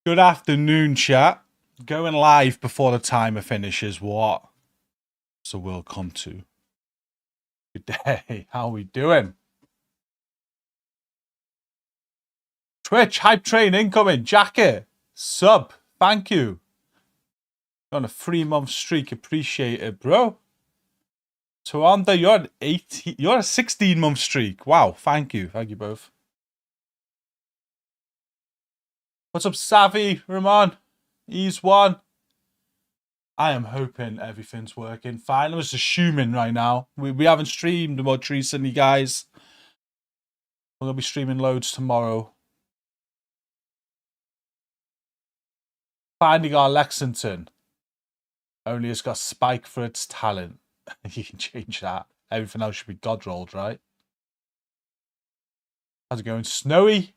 Good afternoon, chat. Going live before the timer finishes. What? So we'll come to. Good day. How we doing? Twitch hype train incoming. Jacket sub. Thank you. On a 3-month streak. Appreciate it, bro. Tawanda, you're an 18. You're a 16-month streak. Wow. Thank you. Thank you both. What's up, Savvy, Ramon? Ease one. I am hoping everything's working fine. I'm just assuming right now. We haven't streamed much recently, guys. We're going to be streaming loads tomorrow. Finding our Lexington. Only has got Spike for its talent. You can change that. Everything else should be God rolled, right? How's it going? Snowy?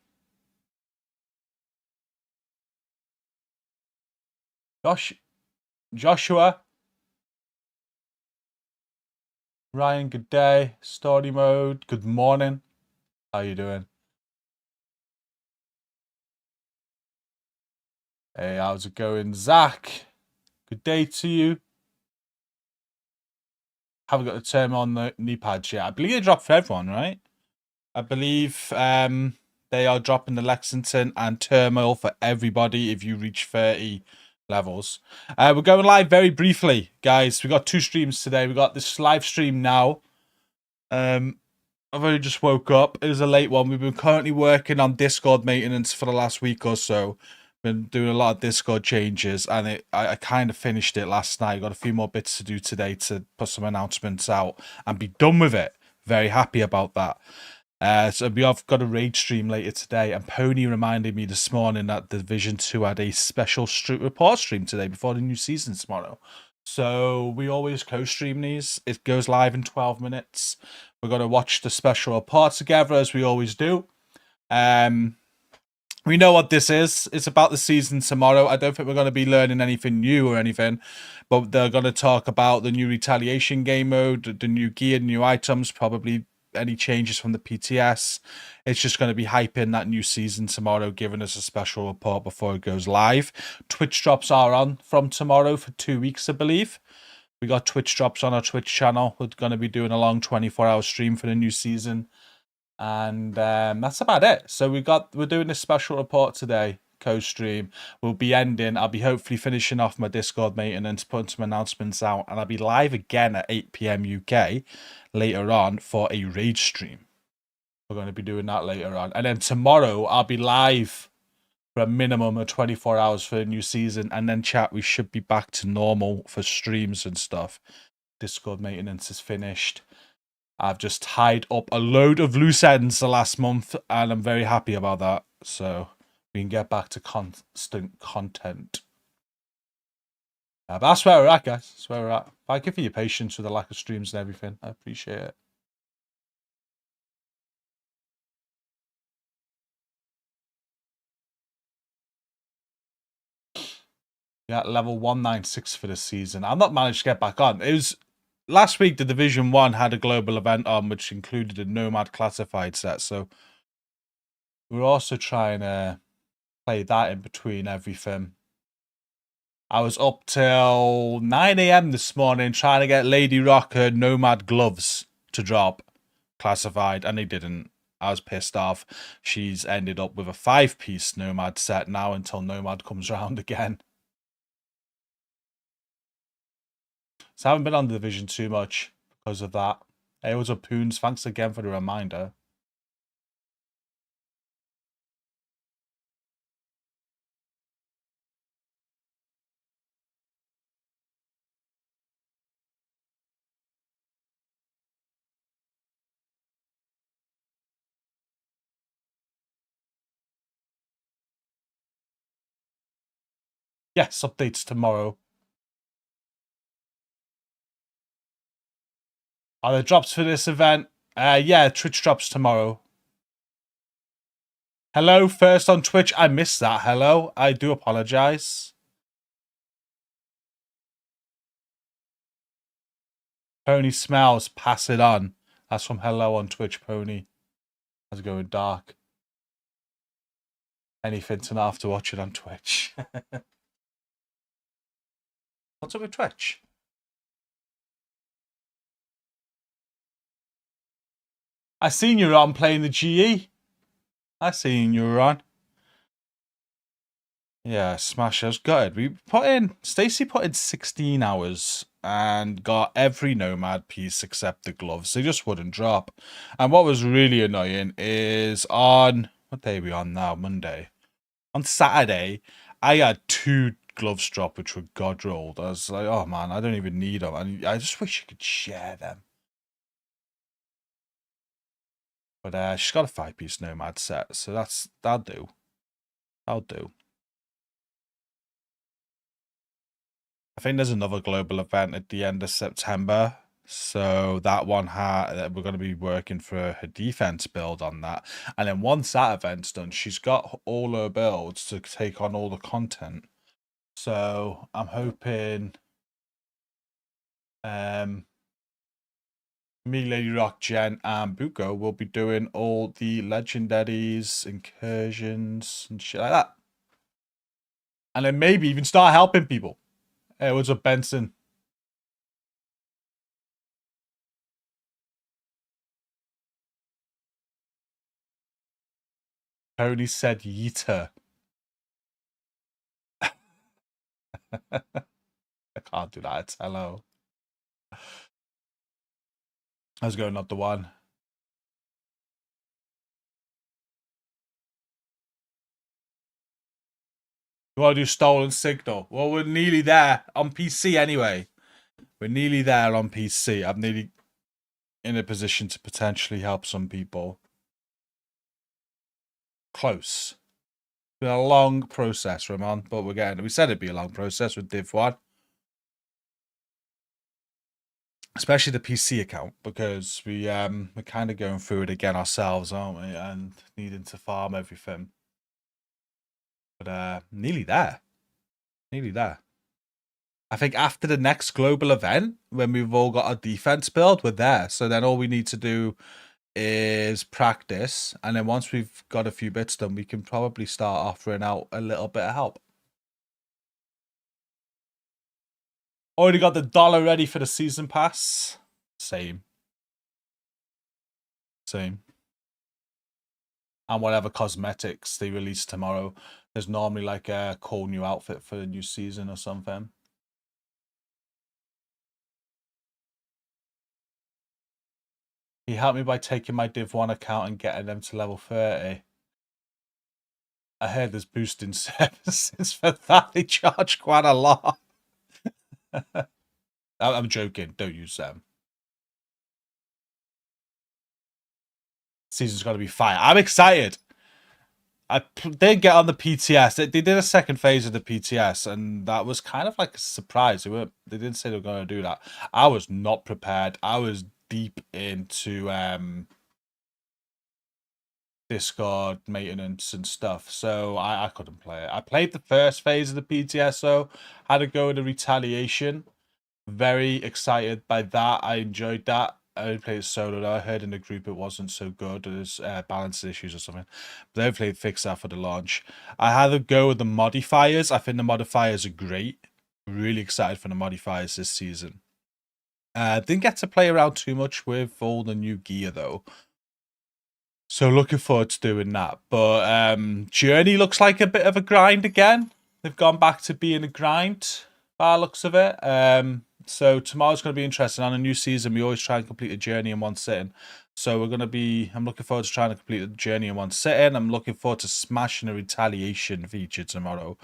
Joshua? Ryan, good day. Story mode, good morning. How you doing? Hey, how's it going? Zach, good day to you. Haven't got the term on the knee pads yet. I believe they dropped for everyone, right? I believe they are dropping the Lexington and Turmoil for everybody if you reach 30 levels. We're going live very briefly, guys. We got 2 streams today. We got this live stream now. I've only just woke up. It was a late one. We've been currently working on Discord maintenance for the last week or so. Been doing a lot of Discord changes, and I kind of finished it last night. Got a few more bits to do today to put some announcements out and be done with it. Very happy about that. So we have got a raid stream later today, and Pony reminded me this morning that the Division 2 had a special report stream today before the new season tomorrow. So we always co-stream these. It goes live in 12 minutes. We're going to watch the special report together as we always do. We know what this is. It's about the season tomorrow. I don't think we're going to be learning anything new or anything, but they're going to talk about the new retaliation game mode, the new gear, new items, probably any changes from the PTS. It's just going to be hyping that new season tomorrow, giving us a special report before it goes live. Twitch drops are on from tomorrow for 2 weeks, I believe. We got Twitch drops on our Twitch channel. We're going to be doing a long 24-hour stream for the new season. And that's about it. So we're doing this special report today, co-stream. We'll be ending. I'll be hopefully finishing off my Discord maintenance, putting some announcements out, and I'll be live again at 8 PM UK later on for a raid stream. We're going to be doing that later on. And then tomorrow I'll be live for a minimum of 24 hours for the new season. And then chat, we should be back to normal for streams and stuff. Discord maintenance is finished. I've just tied up a load of loose ends the last month, and I'm very happy about that. So we can get back to constant content. But that's where we're at, guys. That's where we're at. Thank you for your patience with the lack of streams and everything. I appreciate it. Yeah, level 196 for this season. I've not managed to get back on. It was last week. The Division 1 had a global event on, which included a Nomad classified set. So we're also trying to play that in between everything. I was up till 9 AM this morning trying to get Lady Rock her Nomad gloves to drop classified, and they didn't. I was pissed off. She's ended up with a 5-piece Nomad set now until Nomad comes around again. So I haven't been on the Division too much because of that. Hey, what's up, Poons? Thanks again for the reminder. Yes, updates tomorrow. Are there drops for this event? Yeah, Twitch drops tomorrow. Hello, first on Twitch. I missed that. Hello. I do apologize. Pony smells. Pass it on. That's from Hello on Twitch, Pony. How's it going, Dark? anything to not have to watch it on Twitch. What's up with Twitch? I seen you on playing the GE. I seen you were on. Yeah, smash. I was gutted. Stacy put in 16 hours and got every Nomad piece except the gloves. They just wouldn't drop. And what was really annoying is on, what day are we on now? Monday. On Saturday, I had 2 gloves drop, which were god rolled. I was like, oh man, I don't even need them. And I just wish you could share them. But she's got a 5-piece Nomad set, so that'll do. That'll do. I think there's another global event at the end of September. So that one we're going to be working for her defense build on that. And then once that event's done, she's got all her builds to take on all the content. So I'm hoping me, Lady Rock, Jen, and Buko will be doing all the legendaries, incursions, and shit like that. And then maybe even start helping people. Hey, what's up, Benson? Tony said yeeter. I can't do that. It's hello. I was going up the one. You want to do Stolen Signal? Well, we're nearly there on PC anyway. We're nearly there on PC. I'm nearly in a position to potentially help some people. Close. It's been a long process, Ramon, but we're getting. We said it'd be a long process with Div 1. Especially the PC account, because we're kind of going through it again ourselves, aren't we? And needing to farm everything. But nearly there. Nearly there. I think after the next global event, when we've all got our defense build, we're there. So then all we need to do is practice. And then once we've got a few bits done, we can probably start offering out a little bit of help. Already got the dollar ready for the season pass. Same. Same. And whatever cosmetics they release tomorrow. There's normally like a cool new outfit for the new season or something. He helped me by taking my Div 1 account and getting them to level 30. I heard there's boosting services for that. They charge quite a lot. I'm joking. Don't use them. Season's got to be fire. I'm excited. I did get on the PTS. They did a second phase of the PTS, and that was kind of like a surprise. They didn't say they were going to do that. I was not prepared. I was deep into Discord maintenance and stuff, so I couldn't play it. I played the first phase of the PTS, though. Had to go with the retaliation. Very excited by that. I enjoyed that. I only played it solo though. I heard in the group it wasn't so good. There's balance issues or something. But hopefully they fix that for the launch. I had to go with the modifiers. I think the modifiers are great. Really excited for the modifiers this season. Didn't get to play around too much with all the new gear though. So looking forward to doing that. But Journey looks like a bit of a grind again. They've gone back to being a grind by the looks of it. So tomorrow's going to be interesting. On a new season, we always try and complete a journey in one sitting. So I'm looking forward to trying to complete the journey in one sitting. I'm looking forward to smashing a retaliation feature tomorrow.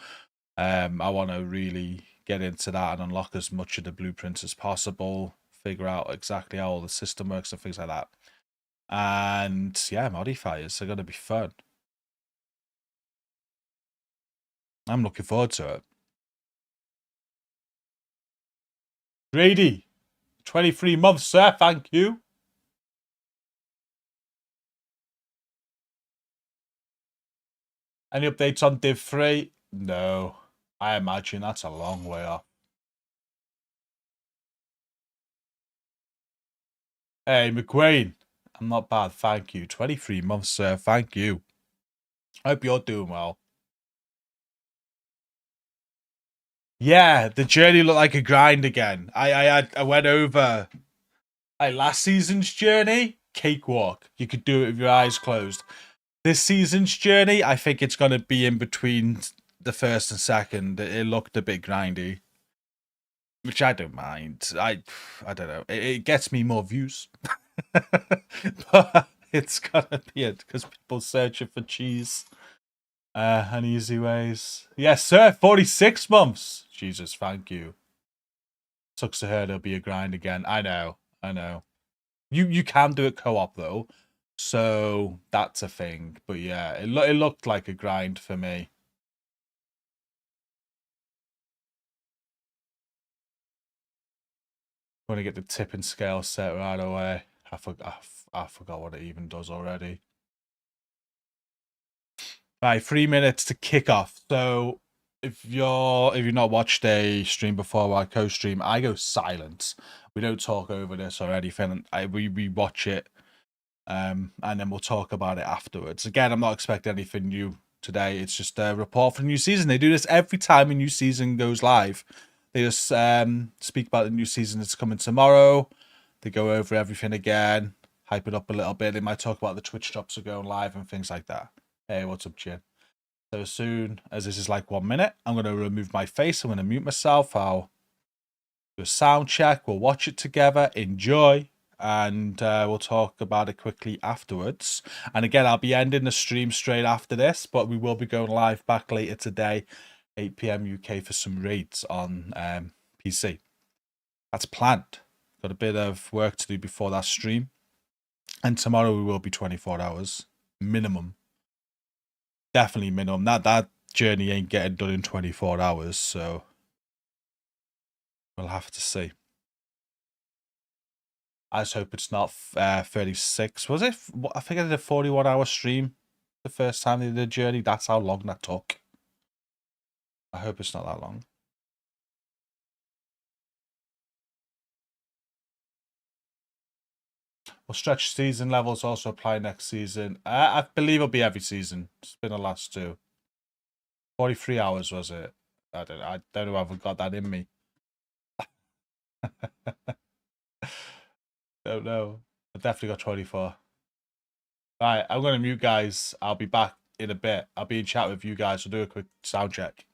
I want to really get into that and unlock as much of the blueprints as possible. Figure out exactly how all the system works and things like that. And yeah, modifiers are going to be fun. I'm looking forward to it. Grady, 23 months, sir. Thank you. Any updates on Div 3? No. I imagine that's a long way off. Hey, McQueen. I'm not bad, thank you. 23 months, sir. Thank you. I hope you're doing well. Yeah, the journey looked like a grind again. I went over last season's journey, cakewalk. You could do it with your eyes closed. This season's journey, I think it's gonna be in between the first and second. It looked a bit grindy, which I don't mind. I don't know. It gets me more views, but it's gonna be it because people searching for cheese and easy ways. Yes, sir. 46 months. Jesus, thank you. Sucks to hear there'll be a grind again. I know. You can do it co-op though, so that's a thing. But yeah, it looked like a grind for me. I'm gonna get the tipping scale set right away. I forgot what it even does already. Right, 3 minutes to kick off. So if you've not watched a stream before or I co-stream, I go silent. We don't talk over this or anything. We watch it, and then we'll talk about it afterwards. Again, I'm not expecting anything new today. It's just a report for the new season. They do this every time a new season goes live. They just speak about the new season that's coming tomorrow. They go over everything again, hype it up a little bit. They might talk about the Twitch drops are going live and things like that. Hey, what's up, Chin? So as soon as this is like 1 minute, I'm going to remove my face. I'm going to mute myself. I'll do a sound check. We'll watch it together. Enjoy. And we'll talk about it quickly afterwards. And again, I'll be ending the stream straight after this, but we will be going live back later today, 8 p.m. UK, for some raids on PC. That's planned. Got a bit of work to do before that stream. And tomorrow we will be 24 hours minimum. Definitely minimum. That journey ain't getting done in 24 hours, so we'll have to see. I just hope it's not 36. Was it? I think I did a 41-hour stream the first time they did the journey. That's how long that took. I hope it's not that long. Well, stretch season levels also apply next season. I believe it'll be every season. It's been the last two. 43 hours, was it? I don't know if I've got that in me. Don't know. I definitely got 24. Right, I'm going to mute, guys. I'll be back in a bit. I'll be in chat with you guys. We'll do a quick sound check.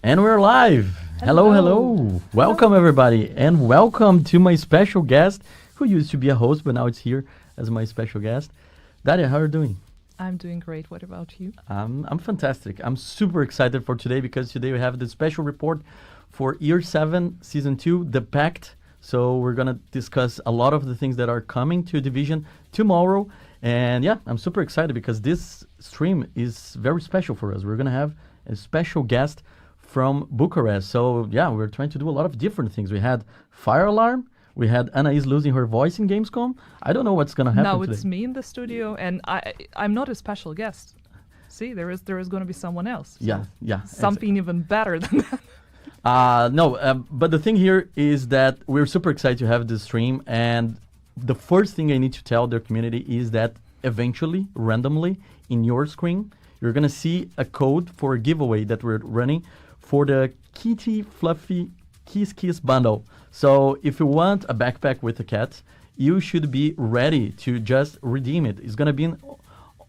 And we're live. Hello. Welcome, everybody. And welcome to my special guest, who used to be a host, but now it's here as my special guest. Daria, how are you doing? I'm doing great. What about you? I'm fantastic. I'm super excited for today because today we have the special report for Year 7, Season 2, The Pact. So we're going to discuss a lot of the things that are coming to Division tomorrow. And yeah, I'm super excited because this stream is very special for us. We're going to have a special guest from Bucharest. So yeah, we're trying to do a lot of different things. We had Fire Alarm. We had Anais losing her voice in Gamescom. I don't know what's going to happen Now today. it's me in the studio, and I'm not a special guest. see, there is going to be someone else. So Yeah. something even better than that. But the thing here is that we're super excited to have this stream, and the first thing I need to tell their community is that eventually, randomly, in your screen, you're gonna see a code for a giveaway that we're running for the Kitty Fluffy Kiss bundle. So if you want a backpack with a cat, you should be ready to just redeem it. It's gonna be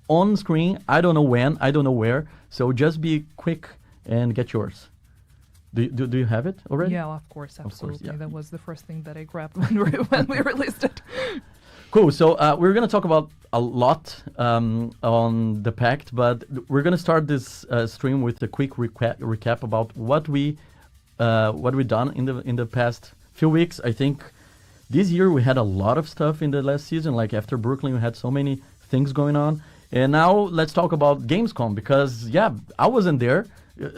on screen. I don't know when, I don't know where. So just be quick and get yours. Do you have it already? Yeah, of course, absolutely. yeah. That was the first thing that I grabbed when we released it. Cool. So we're going to talk about a lot on the pact, but we're going to start this stream with a quick recap about what we done in the past few weeks. I think this year we had a lot of stuff in the last season. Like after Brooklyn, we had so many things going on. And now let's talk about Gamescom, because I wasn't there.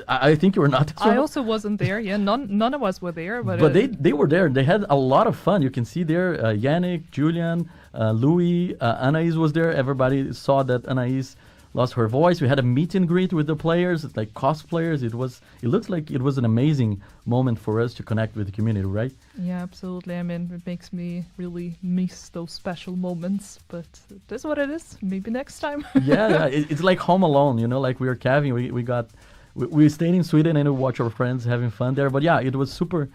I think you were not. I also wasn't there. Yeah, none of us were there. But they were there. They had a lot of fun. You can see there Yannick, Julian, Louis, Anais was there. Everybody saw that Anais lost her voice. We had a meet and greet with the players, like cosplayers. It looks like it was an amazing moment for us to connect with the community, right? Yeah, absolutely. I mean, it makes me really miss those special moments, but that's what it is. Maybe next time. yeah. It's like Home Alone, like we were Kevin. We stayed in Sweden and we watched our friends having fun there. But yeah, it was super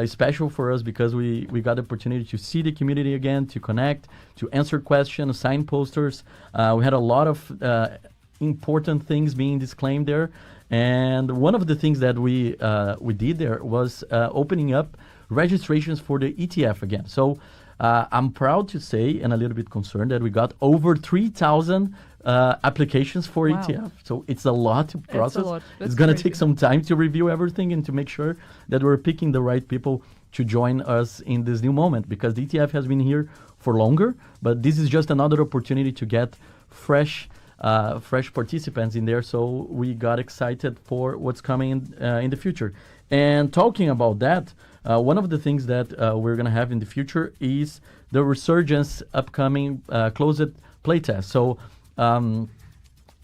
special for us because we got the opportunity to see the community again, to connect, to answer questions, sign posters. We had a lot of important things being disclaimed there. And one of the things that we did there was opening up registrations for the ETF again. So I'm proud to say, and a little bit concerned, that we got over 3,000 applications for ETF. So it's a lot to process. It's going to take some time to review everything and to make sure that we're picking the right people to join us in this new moment, because the ETF has been here for longer, but this is just another opportunity to get fresh participants in there. So we got excited for what's coming in the future. And talking about that, one of the things that we're going to have in the future is the Resurgence upcoming closed playtest. So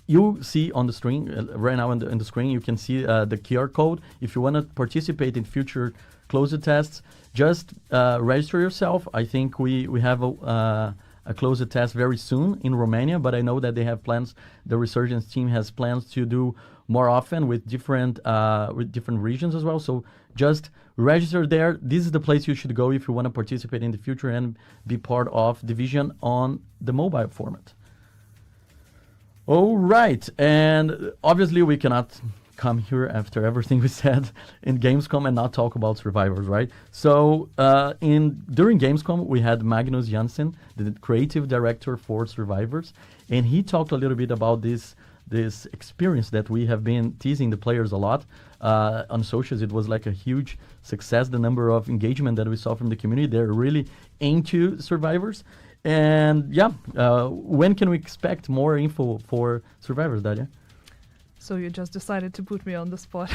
you see on the screen right now on the screen, you can see the QR code. If you want to participate in future closed tests, just register yourself. I think we have a closed test very soon in Romania, but I know that they have plans. The Resurgence team has plans to do more often with different regions as well. So just register there. This is the place you should go if you want to participate in the future and be part of Division on the mobile format. All right, and obviously we cannot come here after everything we said in Gamescom and not talk about Survivors, right? So during Gamescom we had Magnus Jansen, the creative director for Survivors, and he talked a little bit about this experience that we have been teasing the players a lot on socials. It was like a huge success, the number of engagement that we saw from the community. They're really into Survivors. And when can we expect more info for Survivors, Dalia? So you just decided to put me on the spot.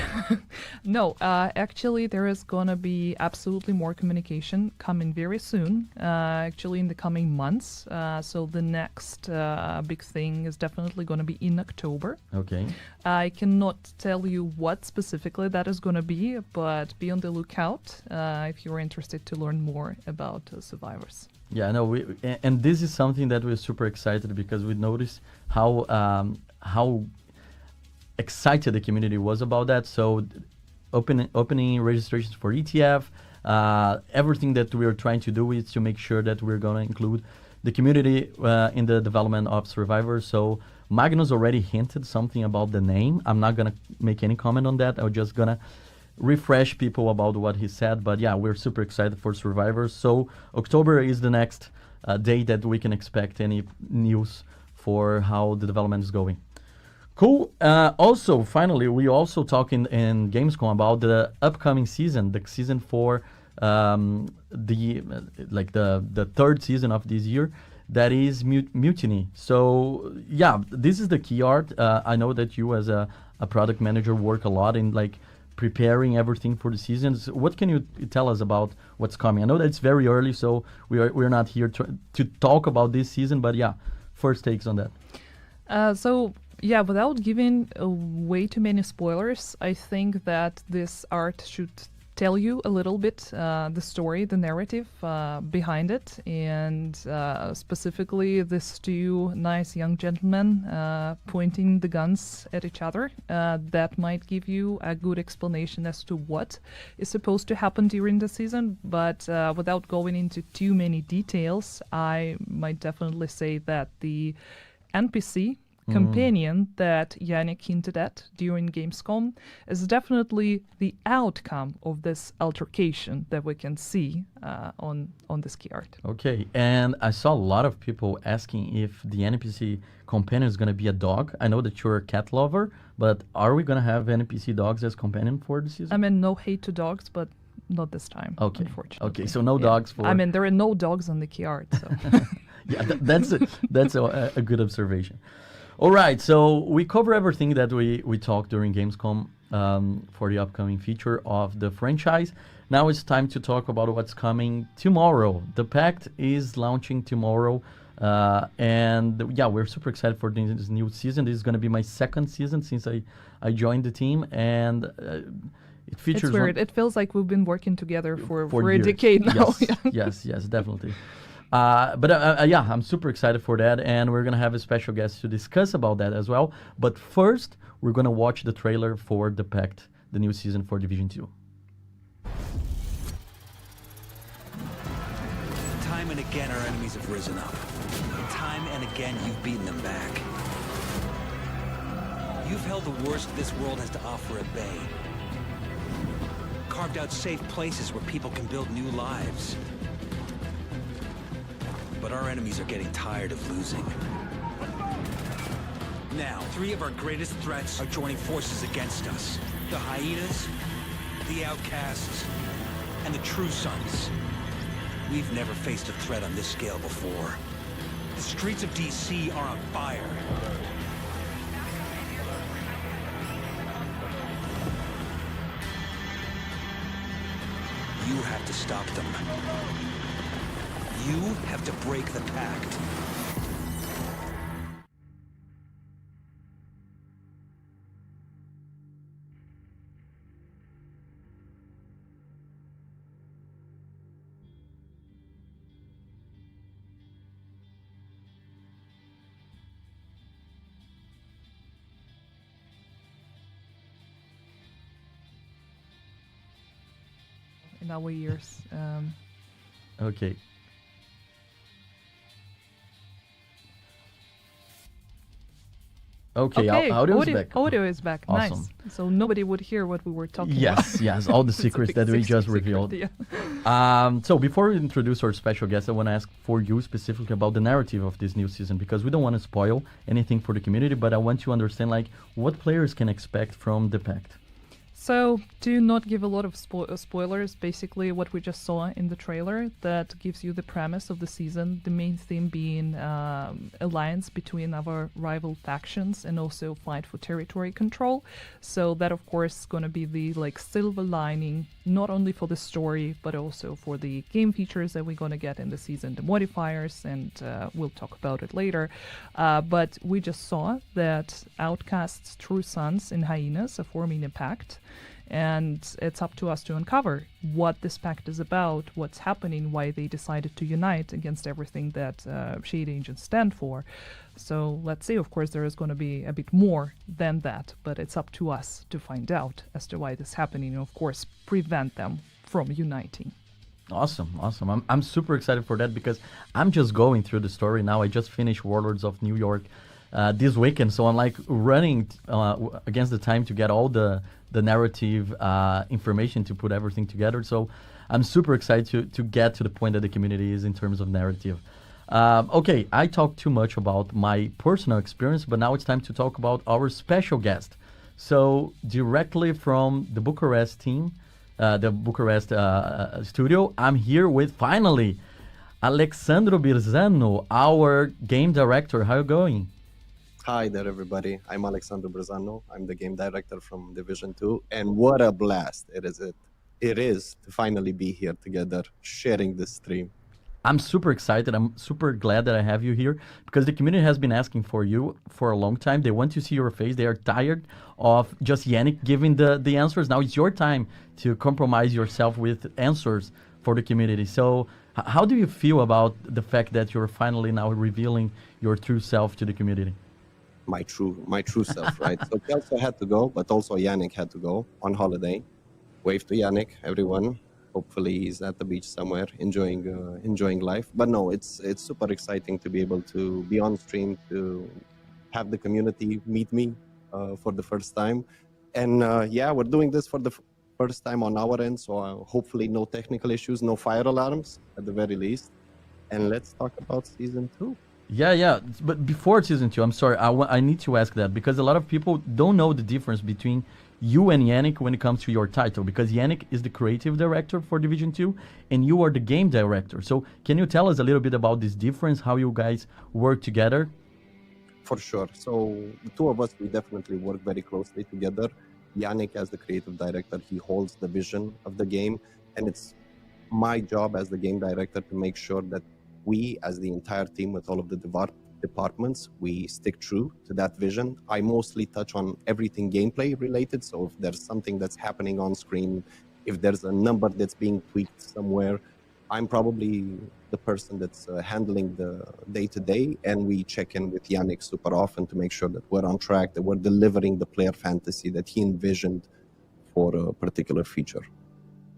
No, actually there is gonna be absolutely more communication coming very soon, actually in the coming months. So the next big thing is definitely gonna be in October. Okay. I cannot tell you what specifically that is gonna be, but be on the lookout if you're interested to learn more about Survivors. Yeah, no, and this is something that we're super excited because we noticed how excited the community was about that. So opening registrations for ETF, everything that we are trying to do is to make sure that we're going to include the community in the development of Survivors. So Magnus already hinted something about the name. I'm not going to make any comment on that. I'm just going to refresh people about what he said. But yeah, we're super excited for Survivors. So October is the next day that we can expect any news for how the development is going. Cool. Also, finally, we also talk in Gamescom about the upcoming season, the season for the third season of this year, that is Mutiny. So yeah, this is the key art. I know that you as a product manager work a lot in preparing everything for the seasons. What can you tell us about what's coming? I know that it's very early, so we're not here to talk about this season, but yeah, first takes on that. So Yeah, without giving way too many spoilers, I think that this art should tell you a little bit the story, the narrative behind it, and specifically these two nice young gentlemen pointing the guns at each other. That might give you a good explanation as to what is supposed to happen during the season, but without going into too many details, I might definitely say that the NPC companion that Yannick hinted at during Gamescom is definitely the outcome of this altercation that we can see on this key art. Okay, and I saw a lot of people asking if the NPC companion is going to be a dog. I know that you're a cat lover, but are we going to have NPC dogs as companion for the season? I mean, no hate to dogs, but not this time, Okay. unfortunately. Okay, so no dogs for... I mean, there are no dogs on the key art, so... Yeah, that's a good observation. All right, so we cover everything that we talked during Gamescom for the upcoming feature of the franchise. Now it's time to talk about what's coming tomorrow. The Pact is launching tomorrow, and yeah, we're super excited for this new season. This is going to be my second season since I joined the team, and it features... It's weird. It feels like we've been working together for a years. decade now. Yes, yes, definitely. But yeah, I'm super excited for that, and we're gonna have a special guest to discuss about that as well. But first, we're gonna watch the trailer for The Pact, the new season for Division 2. Time and again, our enemies have risen up. Time and again, you've beaten them back. You've held the worst this world has to offer at bay. Carved out safe places where people can build new lives. But our enemies are getting tired of losing. Now, three of our greatest threats are joining forces against us. The Hyenas, the Outcasts, and the True Sons. We've never faced a threat on this scale before. The streets of DC are on fire. You have to stop them. You have to break the pact. In our years. Okay. Okay, audio is back. Audio is back. Awesome. Nice. So nobody would hear what we were talking about. Yes, all the It's a secrets big that we just secret, revealed. yeah. So before we introduce our special guest, I want to ask for you specifically about the narrative of this new season, because we don't want to spoil anything for the community, but I want to understand like what players can expect from the Pact. So, to not give a lot of spoilers, basically what we just saw in the trailer, that gives you the premise of the season, the main theme being alliance between our rival factions and also fight for territory control. So that, of course, is going to be the silver lining, not only for the story, but also for the game features that we're going to get in the season, the modifiers, and we'll talk about it later. But we just saw that Outcasts' True Sons and Hyenas are forming a pact. And it's up to us to uncover what this pact is about, what's happening, why they decided to unite against everything that Shade Agents stand for. So let's see, of course, there is going to be a bit more than that, but it's up to us to find out as to why this is happening and, of course, prevent them from uniting. Awesome. I'm super excited for that because I'm just going through the story now. I just finished Warlords of New York this weekend, so I'm like running against the time to get all the narrative information to put everything together. So I'm super excited to get to the point that the community is in terms of narrative. Okay, I talked too much about my personal experience, but now it's time to talk about our special guest. So directly from the Bucharest team, the Bucharest studio, I'm here with finally Alexandru Birzanu, our game director. How are you going? Hi there, everybody. I'm Alexandru Brzanu. I'm the game director from Division 2, and what a blast it is to finally be here together, sharing this stream. I'm super excited. I'm super glad that I have you here because the community has been asking for you for a long time. They want to see your face. They are tired of just Yannick giving the answers. Now it's your time to compromise yourself with answers for the community. So, how do you feel about the fact that you're finally now revealing your true self to the community? My true self, right? So Kelso had to go, but also Yannick had to go on holiday. Wave to Yannick, everyone. Hopefully he's at the beach somewhere enjoying life. But no, it's super exciting to be able to be on stream, to have the community meet me for the first time. And yeah, we're doing this for the first time on our end, so hopefully no technical issues, no fire alarms at the very least. And let's talk about season 2. Yeah, yeah. But before season 2, I'm sorry, I need to ask that because a lot of people don't know the difference between you and Yannick when it comes to your title. Because Yannick is the creative director for Division 2 and you are the game director. So can you tell us a little bit about this difference, how you guys work together? For sure. So the two of us, we definitely work very closely together. Yannick, as the creative director, he holds the vision of the game, and it's my job as the game director to make sure that we, as the entire team with all of the departments, we stick true to that vision. I mostly touch on everything gameplay related. So if there's something that's happening on screen, if there's a number that's being tweaked somewhere, I'm probably the person that's handling the day-to-day, and we check in with Yannick super often to make sure that we're on track, that we're delivering the player fantasy that he envisioned for a particular feature.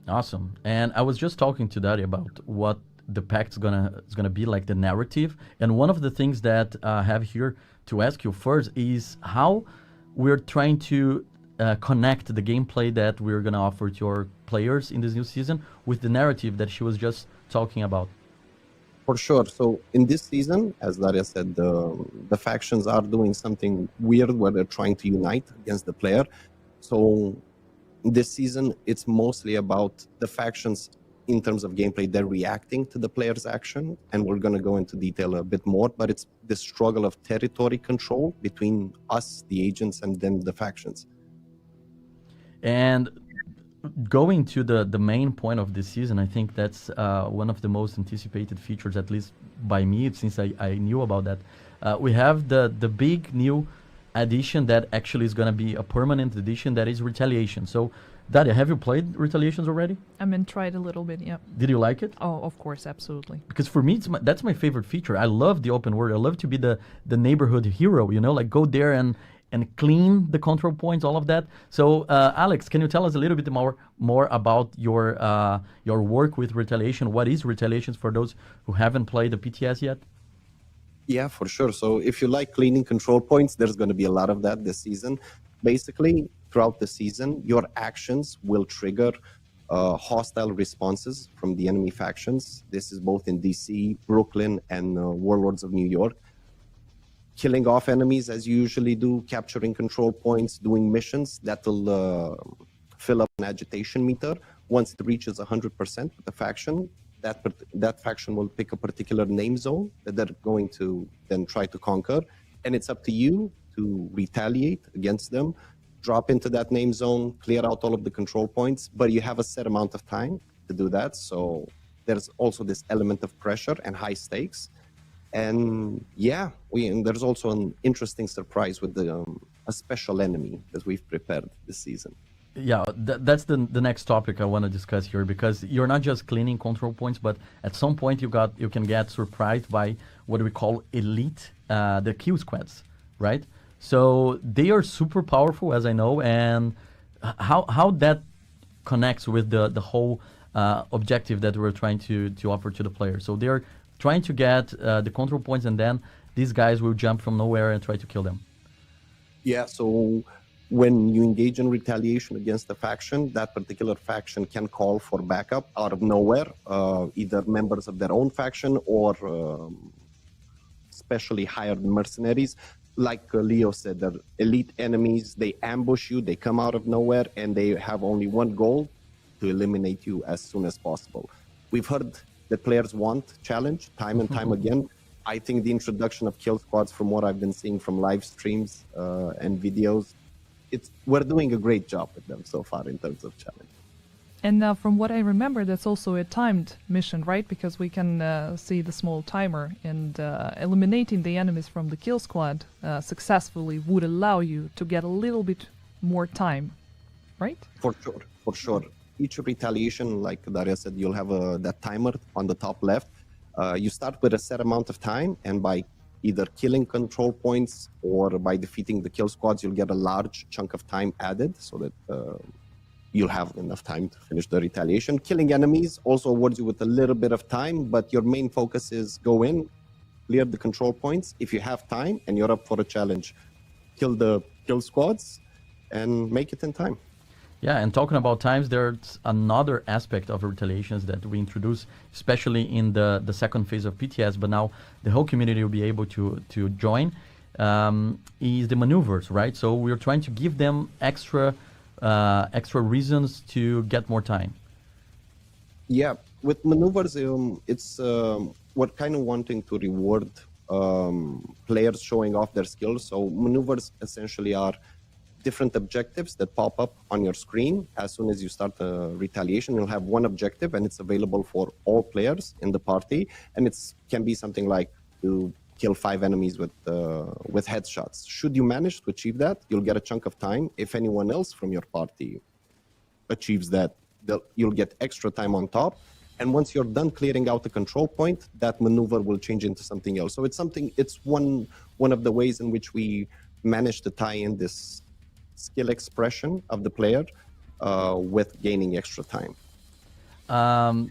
Awesome. And I was just talking to Daddy about what the pact is gonna be like, the narrative. And one of the things that I have here to ask you first is how we're trying to connect the gameplay that we're gonna offer to our players in this new season with the narrative that she was just talking about. For sure. So in this season, as Daria said, the factions are doing something weird where they're trying to unite against the player. So this season, it's mostly about the factions in terms of gameplay. They're reacting to the player's action, and we're going to go into detail a bit more, but it's the struggle of territory control between us, the agents, and then the factions. And going to the main point of this season, I think that's one of the most anticipated features, at least by me, since I knew about that. We have the big new addition that actually is going to be a permanent addition, that is Retaliation. So, Daria, have you played Retaliations already? I mean, tried a little bit, yeah. Did you like it? Oh, of course, absolutely. Because for me, that's my favorite feature. I love the open world. I love to be the neighborhood hero, like go there and clean the control points, all of that. So, Alex, can you tell us a little bit more about your work with Retaliation? What is Retaliations for those who haven't played the PTS yet? Yeah, for sure. So if you like cleaning control points, there's going to be a lot of that this season. Basically, throughout the season, your actions will trigger hostile responses from the enemy factions. This is both in DC, Brooklyn, and Warlords of New York. Killing off enemies as you usually do, capturing control points, doing missions, that will fill up an agitation meter. Once it reaches 100% with the faction, that faction will pick a particular name zone that they're going to then try to conquer. And it's up to you to retaliate against them, drop into that name zone, clear out all of the control points, but you have a set amount of time to do that. So there's also this element of pressure and high stakes. And yeah, and there's also an interesting surprise with a special enemy that we've prepared this season. Yeah, that's the next topic I want to discuss here, because you're not just cleaning control points, but at some point you can get surprised by what we call elite, the kill squads, right? So they are super powerful, as I know, and how that connects with the whole objective that we're trying to offer to the players. So they're trying to get the control points, and then these guys will jump from nowhere and try to kill them. Yeah, so when you engage in retaliation against a faction, that particular faction can call for backup out of nowhere, either members of their own faction or specially hired mercenaries. Like Leo said, they're elite enemies. They ambush you, they come out of nowhere, and they have only one goal: to eliminate you as soon as possible. We've heard that players want challenge time and time again. I think the introduction of kill squads, from what I've been seeing from live streams and videos, we're doing a great job with them so far in terms of challenge. And from what I remember, that's also a timed mission, right? Because we can see the small timer, and eliminating the enemies from the kill squad successfully would allow you to get a little bit more time, right? For sure, for sure. Each retaliation, like Daria said, you'll have that timer on the top left. You start with a set amount of time, and by either killing control points or by defeating the kill squads, you'll get a large chunk of time added so that you'll have enough time to finish the retaliation. Killing enemies also awards you with a little bit of time, but your main focus is go in, clear the control points. If you have time and you're up for a challenge, kill the kill squads and make it in time. Yeah, and talking about times, there's another aspect of retaliations that we introduce, especially in the second phase of PTS, but now the whole community will be able to join, is the maneuvers, right? So we're trying to give them extra reasons to get more time. Yeah, with maneuvers, it's we're kind of wanting to reward players showing off their skills. So maneuvers essentially are different objectives that pop up on your screen as soon as you start a retaliation. You'll have one objective, and it's available for all players in the party. And it can be something like to kill 5 enemies with headshots. Should you manage to achieve that, you'll get a chunk of time. If anyone else from your party achieves that, you'll get extra time on top. And once you're done clearing out the control point, that maneuver will change into something else. So it's one of the ways in which we manage to tie in this skill expression of the player with gaining extra time. The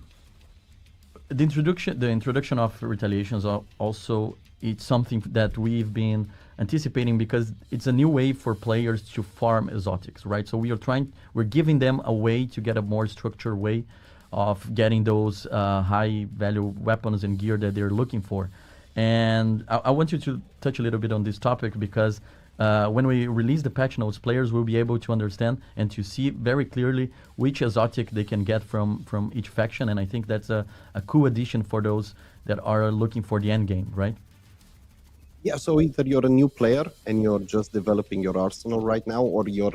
introduction of retaliations also, it's something that we've been anticipating because it's a new way for players to farm exotics, right? So we're giving them a way to get a more structured way of getting those high value weapons and gear that they're looking for. And I want you to touch a little bit on this topic because when we release the patch notes, players will be able to understand and to see very clearly which exotic they can get from each faction. And I think that's a cool addition for those that are looking for the end game, right? Yeah, so either you're a new player and you're just developing your arsenal right now, or you're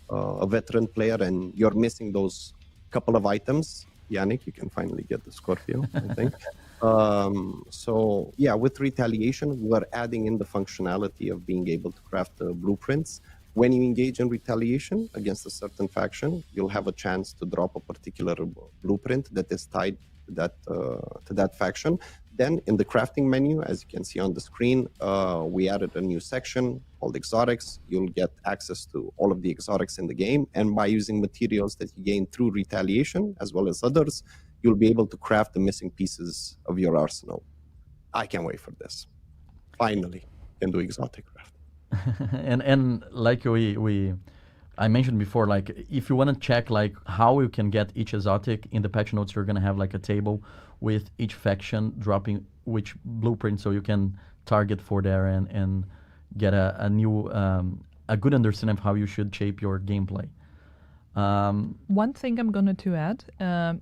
a veteran player and you're missing those couple of items. Yannick, you can finally get the Scorpio, I think. So yeah, with retaliation, we're adding in the functionality of being able to craft blueprints. When you engage in retaliation against a certain faction, you'll have a chance to drop a particular blueprint that is tied to that faction. Then in the crafting menu, as you can see on the screen, we added a new section called exotics. You'll get access to all of the exotics in the game, and by using materials that you gain through retaliation as well as others, you'll be able to craft the missing pieces of your arsenal. I can't wait for this. Finally, can do exotic craft. and like I mentioned before, like if you want to check like how you can get each exotic in the patch notes, you're gonna have like a table with each faction dropping which blueprint, so you can target for there and get a new a good understanding of how you should shape your gameplay. One thing I'm going to add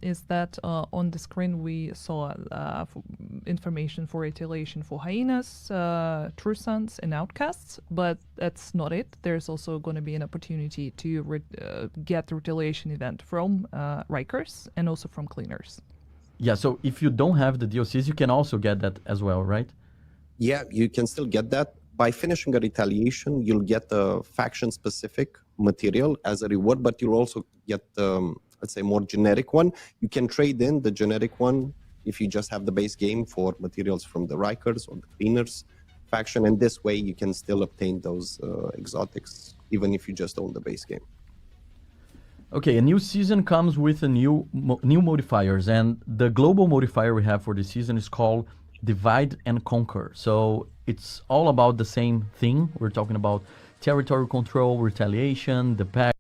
is that on the screen we saw information for retaliation for hyenas, true sons, and outcasts, but that's not it. There's also going to be an opportunity to get the retaliation event from Rikers and also from cleaners. Yeah, so if you don't have the DLCs, you can also get that as well, right? Yeah, you can still get that. By finishing a retaliation, you'll get a faction-specific material as a reward, but you'll also get, let's say, more generic one. You can trade in the generic one if you just have the base game for materials from the Rikers or the Cleaners faction, and this way you can still obtain those exotics, even if you just own the base game. Okay, a new season comes with a new modifiers, and the global modifier we have for this season is called Divide and Conquer. So it's all about the same thing. We're talking about territory control, retaliation, the pack.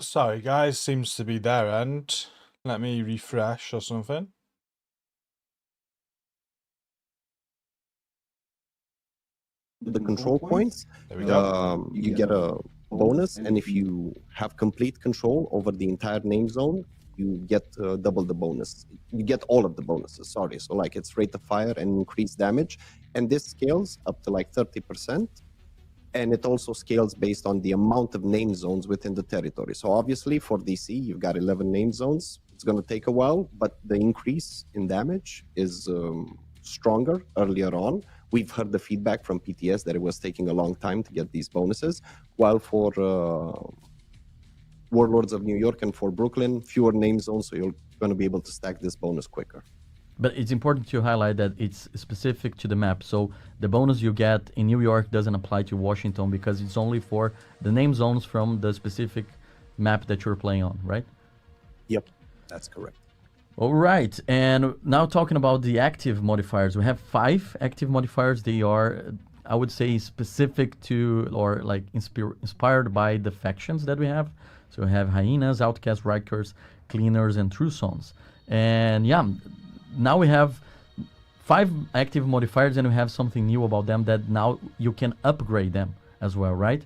Sorry, guys, seems to be their end. Let me refresh or something. The control points, There we go. you get a bonus, and if you have complete control over the entire name zone, you get double the bonus. You get all of the bonuses, sorry. So like it's rate of fire and increased damage. And this scales up to like 30%. And it also scales based on the amount of name zones within the territory. So obviously for DC, you've got 11 name zones. It's going to take a while, but the increase in damage is stronger earlier on. We've heard the feedback from PTS that it was taking a long time to get these bonuses, while for Warlords of New York and for Brooklyn, fewer name zones, so you're going to be able to stack this bonus quicker. But it's important to highlight that it's specific to the map. So the bonus you get in New York doesn't apply to Washington because it's only for the name zones from the specific map that you're playing on, right? Yep, that's correct. All right. And now talking about the active modifiers, we have 5 active modifiers. They are, I would say, specific to or like inspired by the factions that we have. So we have Hyenas, Outcasts, Rikers, Cleaners, and True Sons. And yeah, now we have 5 active modifiers and we have something new about them that now you can upgrade them as well, right?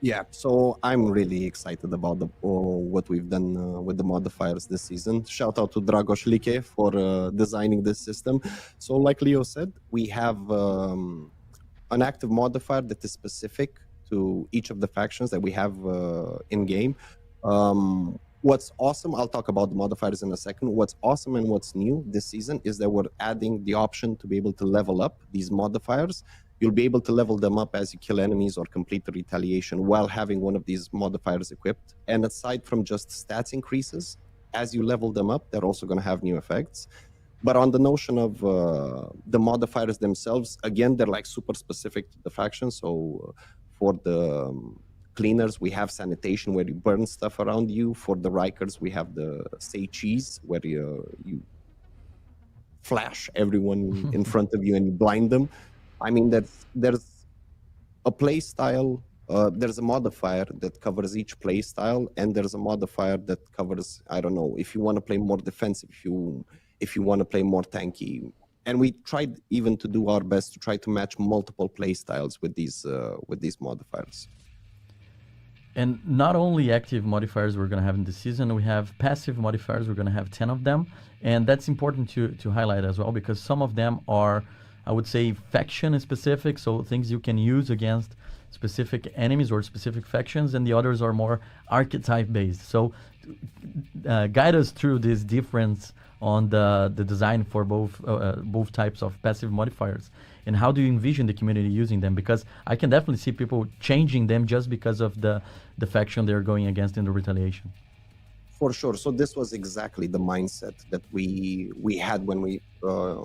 Yeah, so I'm really excited about what we've done with the modifiers this season. Shout out to Dragos Like for designing this system. So like Leo said, we have an active modifier that is specific to each of the factions that we have in-game. What's awesome, I'll talk about the modifiers in a second. What's awesome and what's new this season is that we're adding the option to be able to level up these modifiers. You'll be able to level them up as you kill enemies or complete the retaliation while having one of these modifiers equipped. And aside from just stats increases, as you level them up, they're also going to have new effects. But on the notion of the modifiers themselves, again, they're like super specific to the faction. So for the Cleaners, we have Sanitation, where you burn stuff around you. For the Rikers, we have the Say Cheese, where you flash everyone in front of you and you blind them. I mean, there's a play style, there's a modifier that covers each play style, and there's a modifier that covers, I don't know, if you want to play more defensive, if you want to play more tanky. And we tried even to do our best to try to match multiple play styles with these modifiers. And not only active modifiers we're going to have in this season, we have passive modifiers. We're going to have 10 of them. And that's important to highlight as well, because some of them are, I would say, faction specific, so things you can use against specific enemies or specific factions, and the others are more archetype based. So guide us through this difference on the design for both types of passive modifiers, and how do you envision the community using them? Because I can definitely see people changing them just because of the faction they're going against in the retaliation. For sure. So this was exactly the mindset that we had when we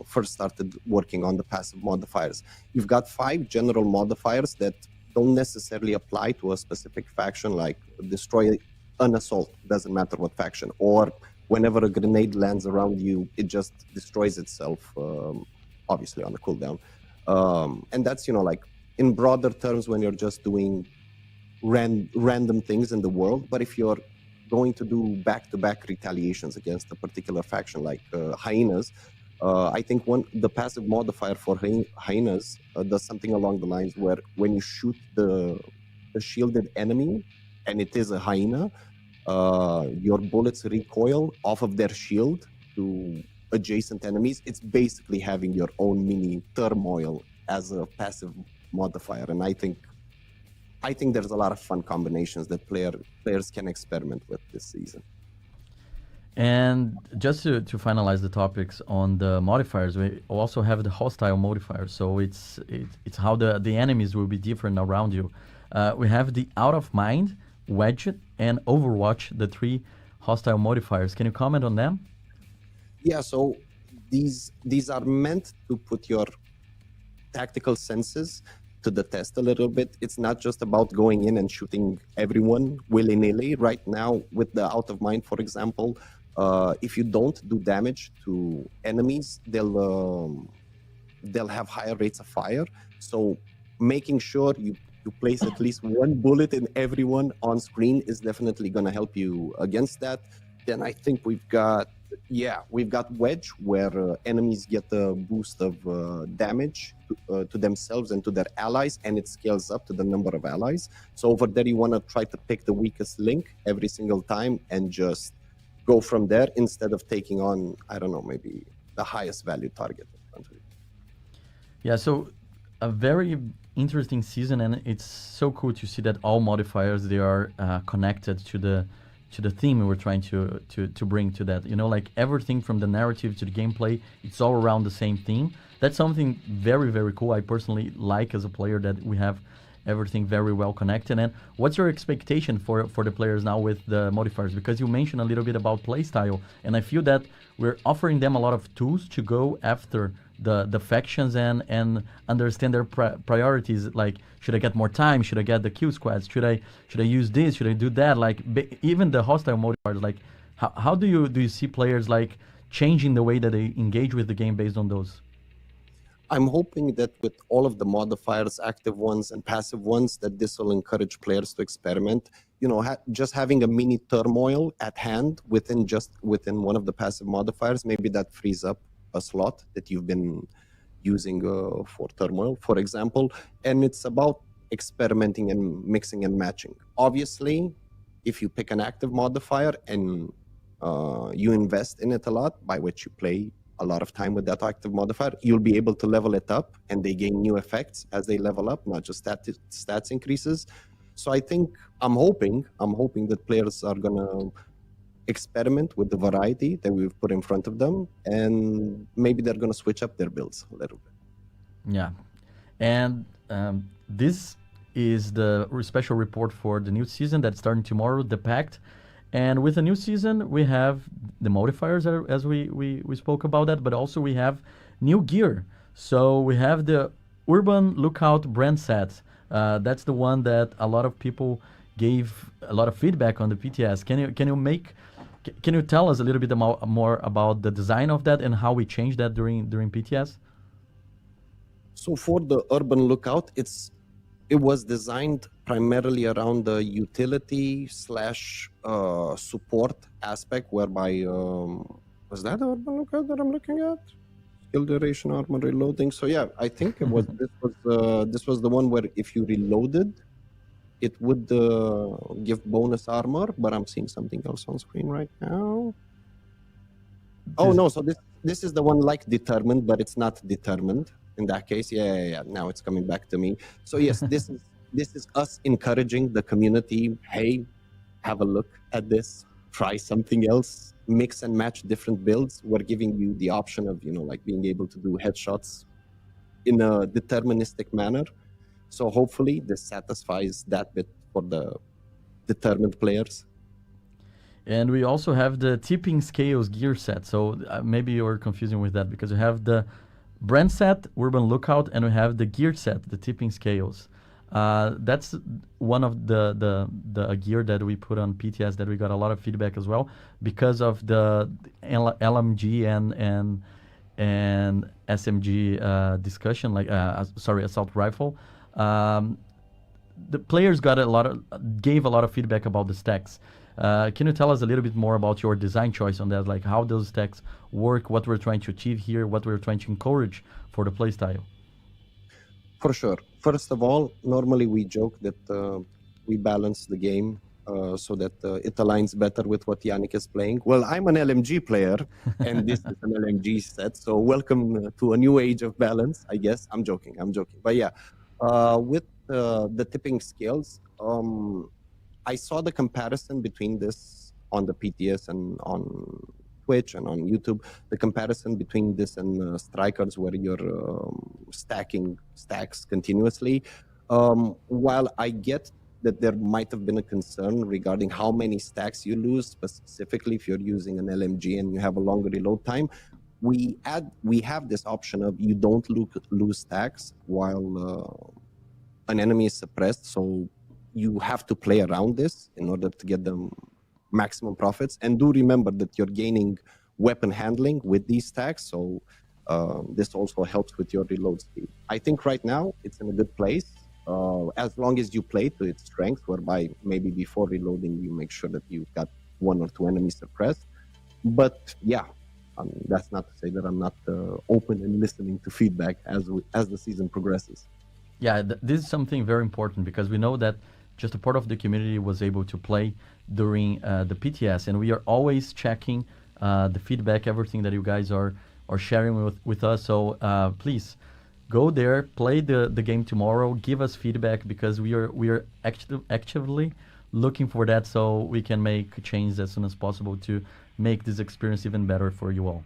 first started working on the passive modifiers. You've got 5 general modifiers that don't necessarily apply to a specific faction, like destroy an assault, doesn't matter what faction, or whenever a grenade lands around you, it just destroys itself, obviously on the cooldown. And that's, like in broader terms when you're just doing random things in the world. But if you're going to do back-to-back retaliations against a particular faction like Hyenas, I think the passive modifier for Hyenas does something along the lines where when you shoot the shielded enemy, and it is a Hyena, your bullets recoil off of their shield to adjacent enemies. It's basically having your own mini turmoil as a passive modifier, and I think there's a lot of fun combinations that players can experiment with this season. And just to finalize the topics on the modifiers, we also have the hostile modifiers. So it's how the enemies will be different around you. We have the Out of Mind, Wedge, and Overwatch, the 3 hostile modifiers. Can you comment on them? Yeah, so these are meant to put your tactical senses to the test a little bit. It's not just about going in and shooting everyone willy-nilly. Right now, with the Out of Mind, for example, if you don't do damage to enemies, they'll have higher rates of fire. So making sure you place at least one bullet in everyone on screen is definitely going to help you against that. Then I think we've got Wedge, where enemies get a boost of damage to themselves and to their allies, and it scales up to the number of allies. So over there, you want to try to pick the weakest link every single time and just go from there instead of taking on, I don't know, maybe the highest value target in front of you. Yeah, so a very interesting season, and it's so cool to see that all modifiers they are connected to the theme we're trying to bring to that. You know, like everything from the narrative to the gameplay, it's all around the same theme. That's something very, very cool. I personally like as a player that we have everything very well connected. And what's your expectation for the players now with the modifiers? Because you mentioned a little bit about playstyle, and I feel that we're offering them a lot of tools to go after the factions and understand their priorities. Like, should I get more time? Should I get the kill squads? Should I use this? Should I do that? Like even the hostile modifiers. Like how do you see players like changing the way that they engage with the game based on those? I'm hoping that with all of the modifiers, active ones and passive ones, that this will encourage players to experiment. You know, just having a mini turmoil at hand within one of the passive modifiers, maybe that frees up a slot that you've been using for turmoil, for example. And it's about experimenting and mixing and matching. Obviously, if you pick an active modifier and you invest in it a lot, by which you play a lot of time with that active modifier, you'll be able to level it up, and they gain new effects as they level up, not just stats increases. So I think I'm hoping that players are gonna experiment with the variety that we've put in front of them, and maybe they're gonna switch up their builds a little bit. Yeah, and this is the special report for the new season that's starting tomorrow, the Pact. And with the new season, we have the modifiers, as we spoke about that, but also we have new gear. So we have the Urban Lookout brand set. That's the one that a lot of people gave a lot of feedback on the PTS. Can you tell us a little bit more about the design of that and how we changed that during PTS? So for the Urban Lookout, it was designed primarily around the utility / support aspect, whereby was that the Urban Lookout that I'm looking at? Skill duration, armor reloading. So yeah, I think it was this was the one where if you reloaded, it would give bonus armor. But I'm seeing something else on screen right now. Oh no! So this is the one like determined, but it's not determined. In that case, yeah. Now it's coming back to me. So yes, this is us encouraging the community. Hey, have a look at this. Try something else. Mix and match different builds. We're giving you the option of like being able to do headshots in a deterministic manner. So hopefully this satisfies that bit for the determined players. And we also have the tipping scales gear set. So maybe you're confusing with that because you have the brand set, Urban Lookout, and we have the gear set, the tipping scales. That's one of the gear that we put on PTS that we got a lot of feedback as well because of the LMG and SMG discussion, like assault rifle. The players gave a lot of feedback about the stacks. Can you tell us a little bit more about your design choice on that, like how those stacks work, what we're trying to achieve here, what we're trying to encourage for the playstyle? For sure. First of all, normally we joke that we balance the game so that it aligns better with what Yannick is playing. Well, I'm an LMG player, and this is an LMG set, so welcome to a new age of balance, I guess. I'm joking. But yeah, with the tipping scales, I saw the comparison between this on the PTS and on Twitch and on YouTube, the comparison between this and Strikers, where you're stacking stacks continuously. While I get that there might have been a concern regarding how many stacks you lose, specifically if you're using an LMG and you have a longer reload time, we have this option of you don't lose stacks while an enemy is suppressed. So you have to play around this in order to get the maximum profits. And do remember that you're gaining weapon handling with these stacks, so this also helps with your reload speed. I think right now it's in a good place, as long as you play to its strength, whereby maybe before reloading you make sure that you've got 1 or 2 enemies suppressed. But yeah, that's not to say that I'm not open and listening to feedback as the season progresses. Yeah, this is something very important because we know that just a part of the community was able to play during the PTS, and we are always checking the feedback, everything that you guys are sharing with us. So please go there, play the game tomorrow, give us feedback, because we are actively looking for that, so we can make changes as soon as possible to make this experience even better for you all.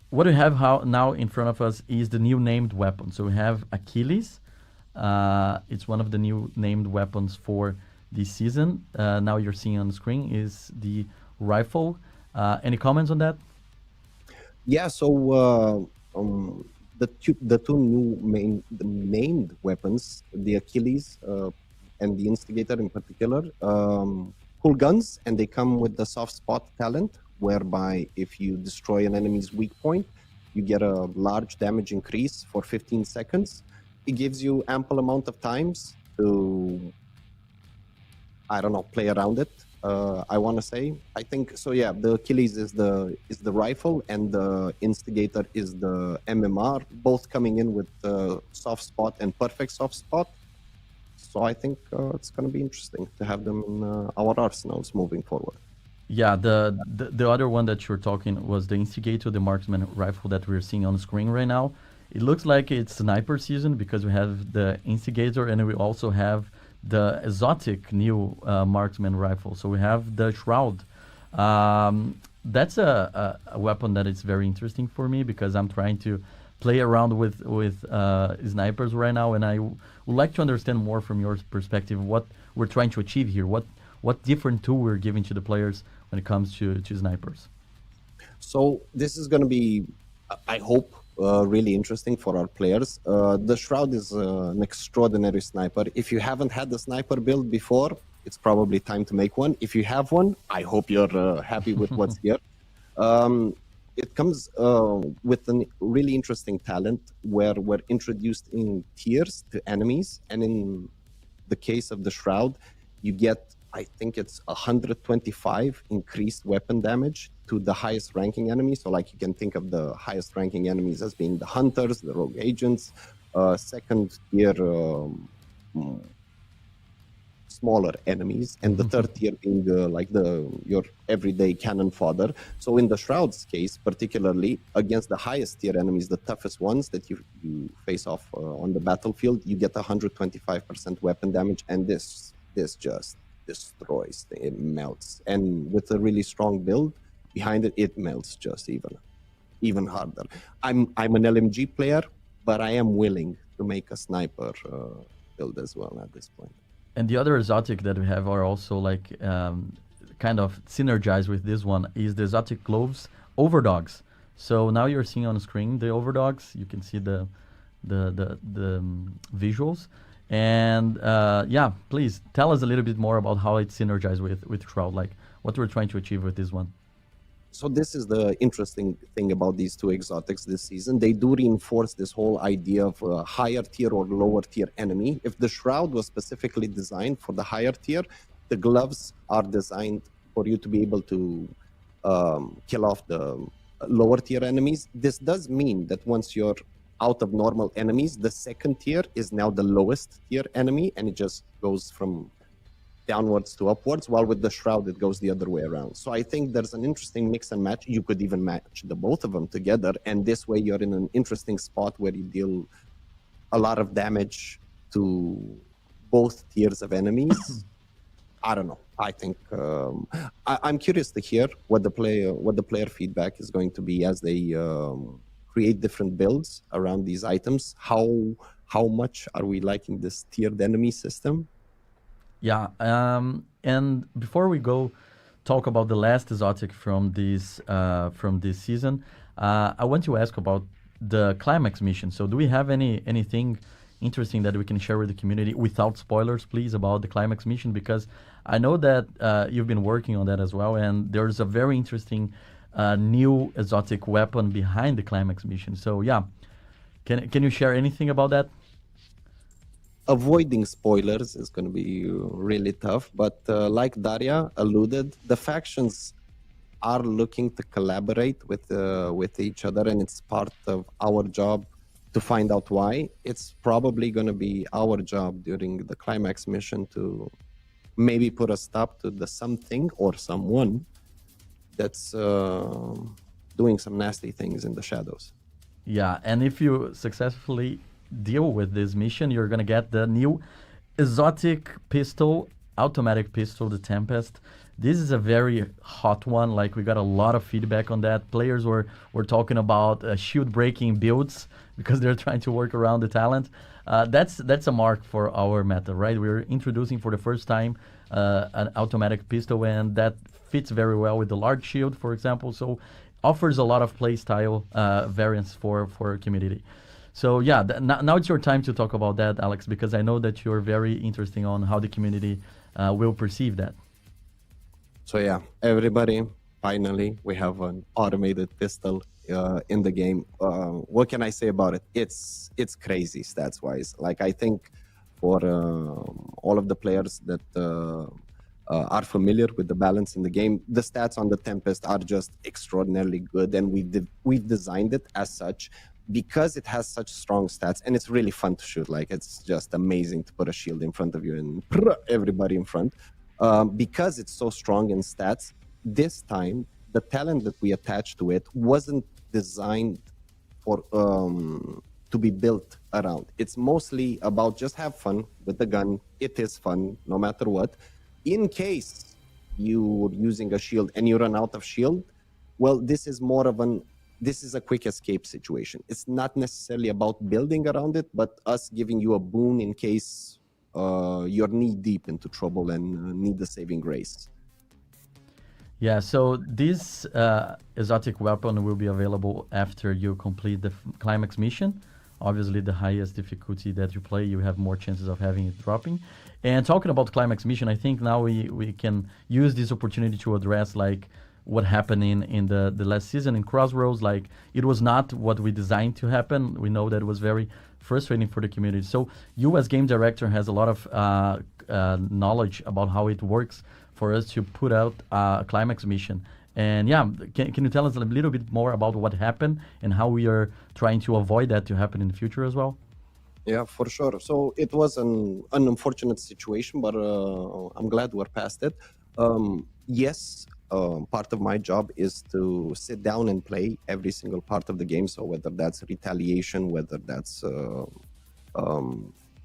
What we have now in front of us is the new named weapon. So we have Achilles. It's one of the new named weapons for this season. Now you're seeing on the screen is the rifle. Any comments on that? Yeah, so the two new named weapons, the Achilles and the Instigator in particular, cool guns, and they come with the soft spot talent, whereby if you destroy an enemy's weak point, you get a large damage increase for 15 seconds. It gives you ample amount of times to, I don't know, play around it. I want to say, I think so. Yeah, the Achilles is the rifle, and the Instigator is the MMR, both coming in with soft spot and perfect soft spot. So I think it's going to be interesting to have them in our arsenals moving forward. Yeah, the other one that you're talking was the Instigator, the marksman rifle that we're seeing on the screen right now. It looks like it's sniper season because we have the Instigator, and we also have the exotic new marksman rifle. So we have the Shroud. That's a weapon that is very interesting for me, because I'm trying to play around with snipers right now, and I would like to understand more from your perspective what we're trying to achieve here. What different tool we're giving to the players when it comes to snipers. So this is going to be, I hope, really interesting for our players. The Shroud is an extraordinary sniper. If you haven't had the sniper build before, it's probably time to make one. If you have one, I hope you're happy with what's here. It comes with a really interesting talent where we're introduced in tiers to enemies. And in the case of the Shroud, you get, I think it's 125 increased weapon damage to the highest ranking enemies. So like you can think of the highest ranking enemies as being the Hunters, the Rogue Agents, second tier smaller enemies, and the third tier being your everyday cannon fodder. So in the Shroud's case, particularly against the highest tier enemies, the toughest ones that you face off on the battlefield, you get 125% weapon damage, and this just destroys, it melts. And with a really strong build behind it, it melts just even harder. I'm an LMG player, but I am willing to make a sniper build as well at this point. And the other exotic that we have are also like kind of synergized with this one is the exotic gloves overdogs. So now you're seeing on the screen the overdogs. You can see the visuals. And yeah, please tell us a little bit more about how it synergizes with Shroud, like what we're trying to achieve with this one. So this is the interesting thing about these two exotics this season. They do reinforce this whole idea of a higher tier or lower tier enemy. If the Shroud was specifically designed for the higher tier, the gloves are designed for you to be able to kill off the lower tier enemies. This does mean that once you're out of normal enemies, the second tier is now the lowest tier enemy, and it just goes from downwards to upwards, while with the Shroud it goes the other way around. So I think there's an interesting mix and match. You could even match the both of them together, and this way you're in an interesting spot where you deal a lot of damage to both tiers of enemies. I don't know. I think I'm curious to hear what the player feedback is going to be as they create different builds around these items. How much are we liking this tiered enemy system? Yeah, and before we go talk about the last exotic from this season, I want to ask about the climax mission. So do we have anything interesting that we can share with the community without spoilers, please, about the climax mission? Because I know that you've been working on that as well, and there's a very interesting new exotic weapon behind the climax mission. So yeah, can you share anything about that? Avoiding spoilers is going to be really tough, but like Daria alluded, the factions are looking to collaborate with each other, and it's part of our job to find out why. It's probably going to be our job during the climax mission to maybe put a stop to the something or someone that's doing some nasty things in the shadows. Yeah, and if you successfully deal with this mission, you're gonna get the new exotic pistol, automatic pistol, the Tempest. This is a very hot one. Like we got a lot of feedback on that. Players were talking about shield breaking builds because they're trying to work around the talent. That's a mark for our meta, right? We're introducing for the first time an automatic pistol, and that fits very well with the large shield, for example. So offers a lot of play style variants for our community. So yeah, now it's your time to talk about that, Alex, because I know that you're very interested on how the community will perceive that. So yeah, everybody, finally, we have an automated pistol in the game. What can I say about it? It's crazy stats-wise. Like I think for all of the players that are familiar with the balance in the game, the stats on the Tempest are just extraordinarily good, and we've designed it as such because it has such strong stats, and it's really fun to shoot. Like it's just amazing to put a shield in front of you and everybody in front. Because it's so strong in stats, this time the talent that we attached to it wasn't designed for to be built around. It's mostly about just have fun with the gun. It is fun no matter what. In case you're using a shield and you run out of shield, well, this is a quick escape situation. It's not necessarily about building around it, but us giving you a boon in case you're knee deep into trouble and need the saving grace. Yeah, so this exotic weapon will be available after you complete the climax mission. Obviously, the highest difficulty that you play, you have more chances of having it dropping. And talking about climax mission, I think now we can use this opportunity to address like what happened in the last season in Crossroads. Like it was not what we designed to happen. We know that it was very frustrating for the community. So you as game director has a lot of knowledge about how it works for us to put out a climax mission. And yeah, can you tell us a little bit more about what happened and how we are trying to avoid that to happen in the future as well? Yeah, for sure. So it was an unfortunate situation, but I'm glad we're past it. Yes, part of my job is to sit down and play every single part of the game. So whether that's retaliation, whether that's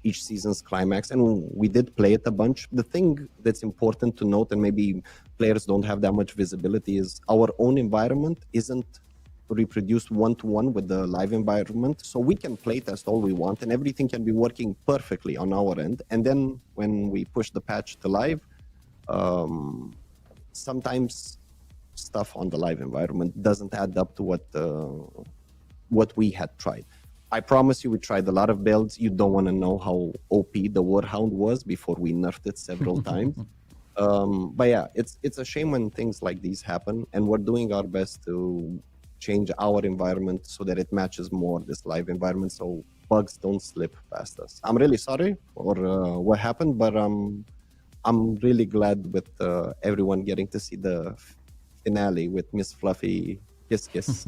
each season's climax, and we did play it a bunch. The thing that's important to note, and maybe players don't have that much visibility, is our own environment isn't reproduced one-to-one with the live environment. So we can playtest all we want and everything can be working perfectly on our end. And then when we push the patch to live, sometimes stuff on the live environment doesn't add up to what we had tried. I promise you, we tried a lot of builds. You don't want to know how OP the Warhound was before we nerfed it several times. But yeah, it's a shame when things like these happen, and we're doing our best to change our environment so that it matches more this live environment, so bugs don't slip past us. I'm really sorry for what happened, but I'm really glad with everyone getting to see the finale with Miss Fluffy Kiss Kiss.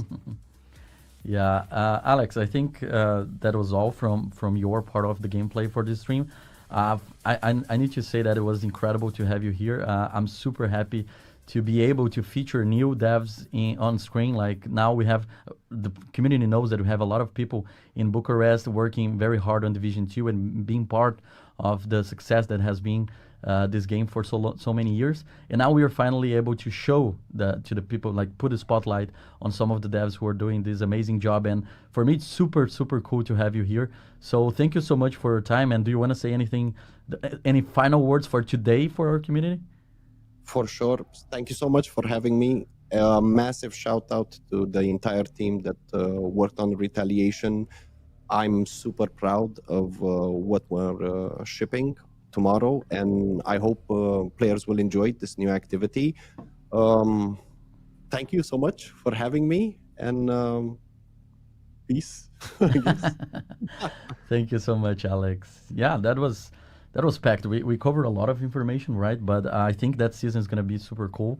Yeah, Alex, I think that was all from your part of the gameplay for this stream. I need to say that it was incredible to have you here. I'm super happy to be able to feature new devs on screen. Like now we have, the community knows that we have a lot of people in Bucharest working very hard on Division 2 and being part of the success that has been this game for so many years. And now we are finally able to show to the people, like put a spotlight on some of the devs who are doing this amazing job. And for me, it's super, super cool to have you here. So thank you so much for your time. And do you want to say anything, any final words for today for our community? For sure. Thank you so much for having me. A massive shout out to the entire team that worked on Retaliation. I'm super proud of what we're shipping tomorrow, and I hope players will enjoy this new activity. Thank you so much for having me, and peace. Thank you so much, Alex. Yeah, that was packed. We covered a lot of information, right? But I think that season is going to be super cool.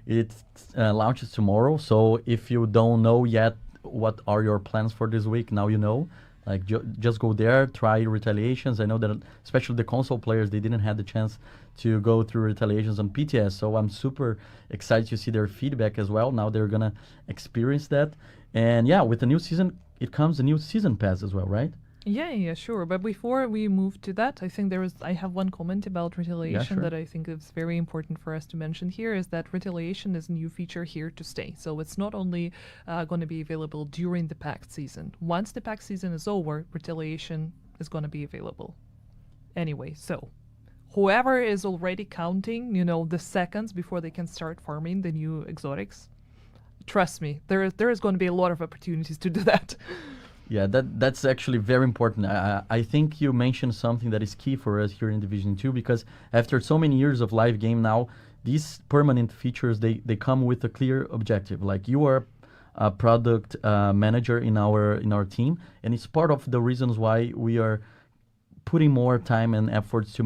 It launches tomorrow, so if you don't know yet what are your plans for this week, now you know. Like just go there, try Retaliations. I know that especially the console players, they didn't have the chance to go through Retaliations on PTS. So I'm super excited to see their feedback as well. Now they're gonna experience that. And yeah, with the new season, it comes a new season pass as well, right? Yeah, sure. But before we move to that, I think I have one comment about Retaliation sure. that I think is very important for us to mention here is that Retaliation is a new feature here to stay. So it's not only going to be available during the packed season. Once the packed season is over, Retaliation is going to be available. Anyway, so whoever is already counting, the seconds before they can start farming the new exotics, trust me, there is going to be a lot of opportunities to do that. Yeah, that's actually very important. I think you mentioned something that is key for us here in Division 2 because after so many years of live game now, these permanent features, they come with a clear objective. Like you are a product manager in our team, and it's part of the reasons why we are putting more time and efforts to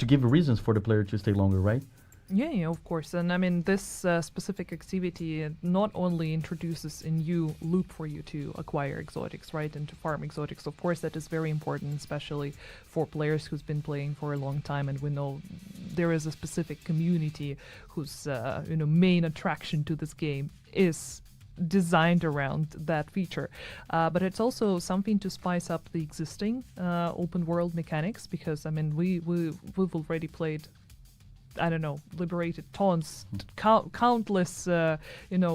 give reasons for the player to stay longer, right? Yeah, of course. And I mean, this specific activity not only introduces a new loop for you to acquire exotics, right, and to farm exotics. Of course, that is very important, especially for players who's been playing for a long time. And we know there is a specific community whose main attraction to this game is designed around that feature. But it's also something to spice up the existing open world mechanics because, I mean, we've already played, I don't know, liberated tons, countless,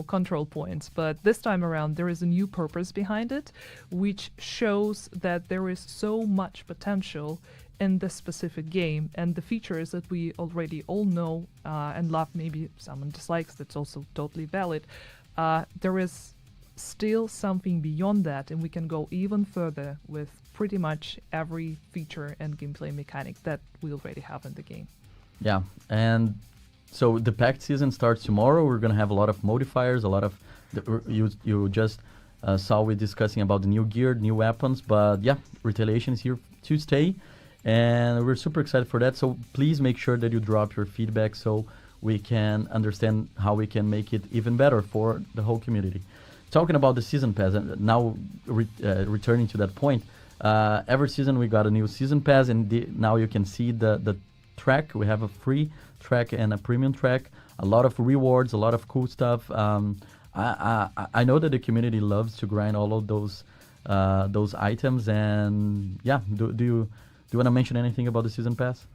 control points. But this time around, there is a new purpose behind it, which shows that there is so much potential in this specific game. And the features that we already all know and love, maybe someone dislikes, that's also totally valid. There is still something beyond that, and we can go even further with pretty much every feature and gameplay mechanic that we already have in the game. Yeah, and so the packed season starts tomorrow. We're gonna have a lot of modifiers, a lot of you just saw we discussing about the new gear, new weapons, but yeah, Retaliation is here to stay, and we're super excited for that. So please make sure that you drop your feedback so we can understand how we can make it even better for the whole community. Talking about the season pass, and now returning to that point, every season we got a new season pass, and now you can see the track. We have a free track and a premium track, a lot of rewards, a lot of cool stuff. I know that the community loves to grind all of those items, and yeah, do you want to mention anything about the season pass?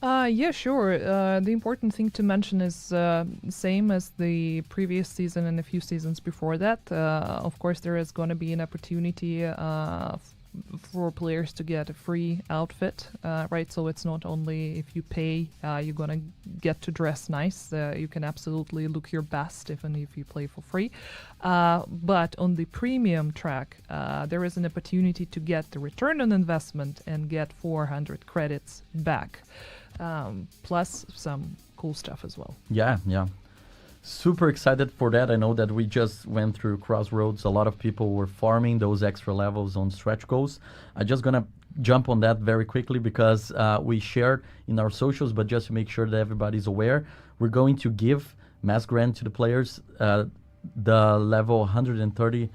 Yeah, sure. The important thing to mention is same as the previous season and a few seasons before that. Of course, there is going to be an opportunity for players to get a free outfit, right? So it's not only if you pay, you're gonna get to dress nice. You can absolutely look your best even if you play for free. But on the premium track, there is an opportunity to get the return on investment and get 400 credits back, plus some cool stuff as well. Yeah. Super excited for that. I know that we just went through Crossroads. A lot of people were farming those extra levels on stretch goals. I'm just gonna jump on that very quickly because we shared in our socials, but just to make sure that everybody's aware, we're going to give Mass Grant to the players the level 130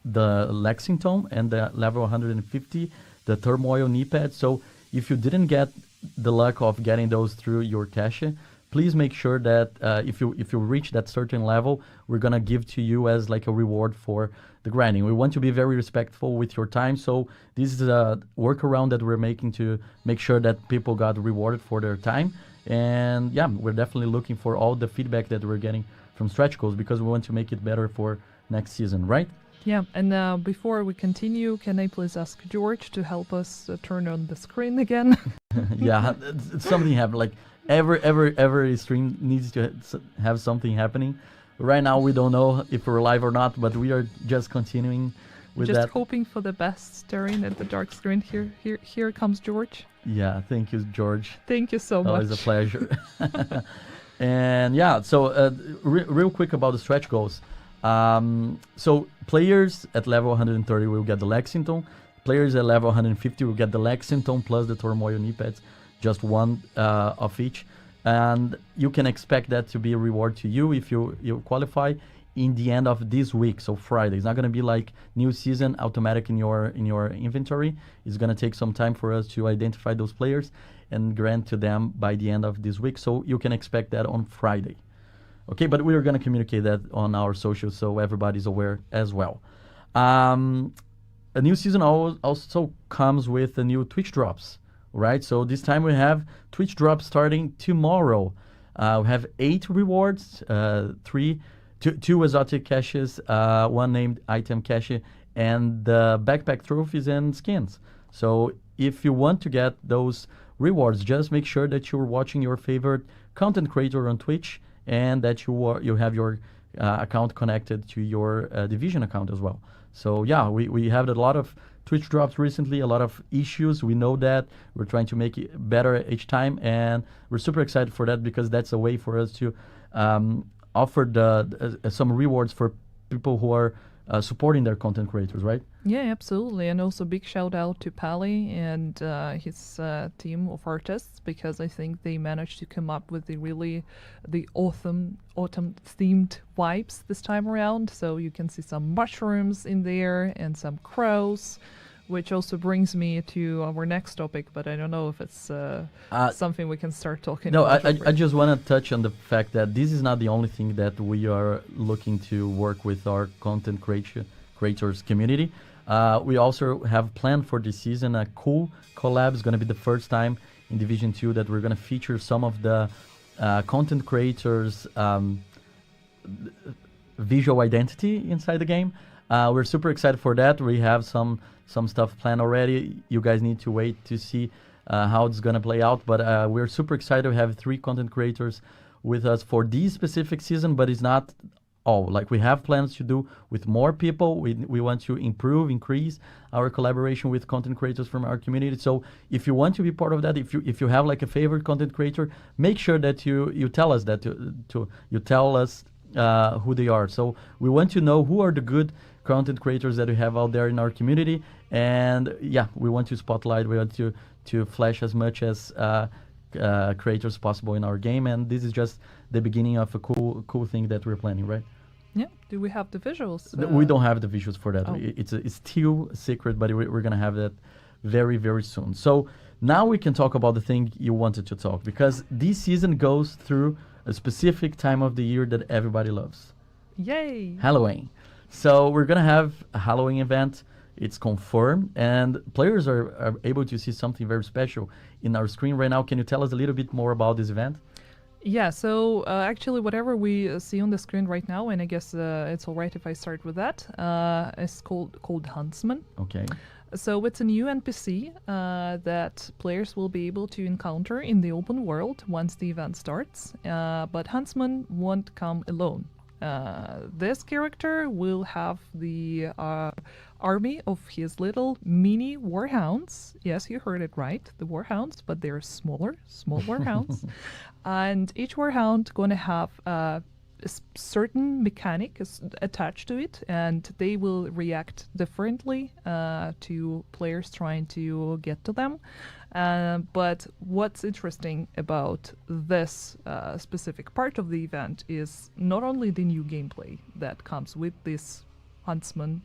the Lexington and the level 150 the Turmoil knee pad. So if you didn't get the luck of getting those through your cache, please make sure that if you reach that certain level, we're gonna give to you as like a reward for the grinding. We want to be very respectful with your time, so this is a workaround that we're making to make sure that people got rewarded for their time. And yeah, we're definitely looking for all the feedback that we're getting from stretch goals because we want to make it better for next season, right? Yeah, and before we continue, can I please ask George to help us turn on the screen again? Yeah, something happened. Like every stream needs to have something happening. Right now, we don't know if we're live or not, but we are just continuing with just that. Hoping for the best, staring at the dark screen. Here comes George. Yeah, thank you, George. Thank you so much. Always a pleasure. And yeah, so real quick about the stretch goals. So players at level 130 will get the Lexington. Players at level 150 will get the Lexington plus the Turmoil knee pads, just one of each. And you can expect that to be a reward to you if you qualify. in the end of this week, so Friday. It's not going to be like new season automatic in your inventory. It's going to take some time for us to identify those players and grant to them by the end of this week. So you can expect that on Friday. Okay, but we are going to communicate that on our socials so everybody's aware as well. A new season also comes with the new Twitch drops, right? So this time we have Twitch drops starting tomorrow. We have 8 rewards, 2 exotic caches, 1 named item cache, and the backpack trophies and skins. So if you want to get those rewards, just make sure that you're watching your favorite content creator on Twitch and that you have your account connected to your Division account as well. So yeah, we had a lot of Twitch drops recently, a lot of issues. We know that. We're trying to make it better each time, and we're super excited for that because that's a way for us to offer some rewards for people who are supporting their content creators, right? Yeah, absolutely. And also big shout out to Pally and his team of artists, because I think they managed to come up with the autumn themed vibes this time around. So you can see some mushrooms in there and some crows, which also brings me to our next topic, but I don't know if it's something we can start talking about. No, I just want to touch on the fact that this is not the only thing that we are looking to work with our content creators community. We also have planned for this season a cool collab. It's going to be the first time in Division 2 that we're going to feature some of the content creators' visual identity inside the game. We're super excited for that. We have some stuff planned already. You guys need to wait to see how it's going to play out. But we're super excited to have 3 content creators with us for this specific season, but it's not all. Like, we have plans to do with more people. We want to increase our collaboration with content creators from our community. So if you want to be part of that, if you have like a favorite content creator, make sure that you tell us that you tell us who they are. So we want to know who are the good content creators that we have out there in our community, and yeah, we want to spotlight, we want to flash as much as creators possible in our game, and this is just the beginning of a cool thing that we're planning, right? Yeah. Do we have the visuals? We don't have the visuals for that. Oh. It's still a secret, but we're gonna have that very, very soon. So now we can talk about the thing you wanted to talk, because this season goes through a specific time of the year that everybody loves. Yay! Halloween. So we're gonna have a Halloween event. It's confirmed, and players are able to see something very special in our screen right now. Can you tell us a little bit more about this event? Yeah, so actually whatever we see on the screen right now, and I guess it's all right if I start with that, is called Huntsman. Okay. So it's a new NPC that players will be able to encounter in the open world once the event starts, but Huntsman won't come alone. This character will have the army of his little mini warhounds. Yes, you heard it right, the warhounds, but they're small warhounds. And each warhound going to have a certain mechanic is attached to it, and they will react differently to players trying to get to them. But what's interesting about this specific part of the event is not only the new gameplay that comes with this huntsman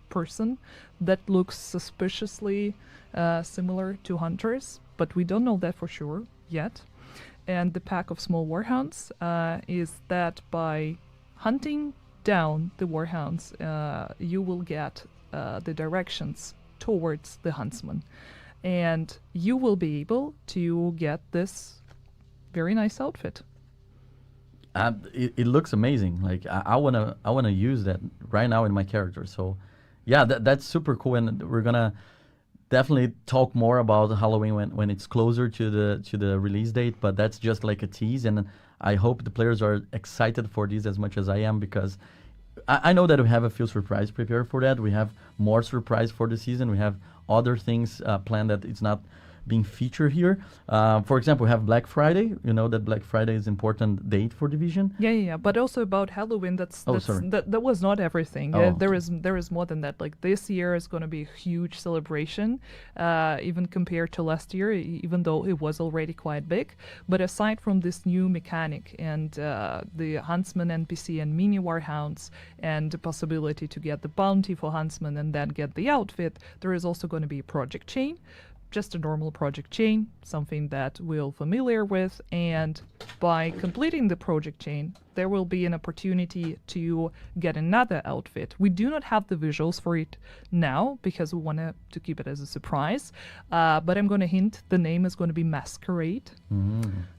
person that looks suspiciously similar to hunters, but we don't know that for sure yet. And the pack of small warhounds is that by hunting down the warhounds, you will get the directions towards the huntsman. And you will be able to get this very nice outfit. It looks amazing. Like I wanna use that right now in my character. So yeah, that's super cool, and we're gonna definitely talk more about Halloween when it's closer to the release date. But that's just like a tease, and I hope the players are excited for this as much as I am, because I know that we have a few surprise prepared for that. We have more surprise for the season. We have other things planned that it's not being featured here. For example, we have Black Friday. You know that Black Friday is important date for Division. Yeah. But also about Halloween. Sorry. That was not everything. Oh, there is more than that. Like this year is going to be a huge celebration, even compared to last year, even though it was already quite big. But aside from this new mechanic and the Huntsman NPC and mini Warhounds and the possibility to get the bounty for Huntsman and then get the outfit, there is also going to be a project chain. Just a normal project chain, something that we're familiar with, and by completing the project chain, there will be an opportunity to get another outfit. We do not have the visuals for it now because we want to keep it as a surprise, but I'm going to hint the name is going to be Masquerade.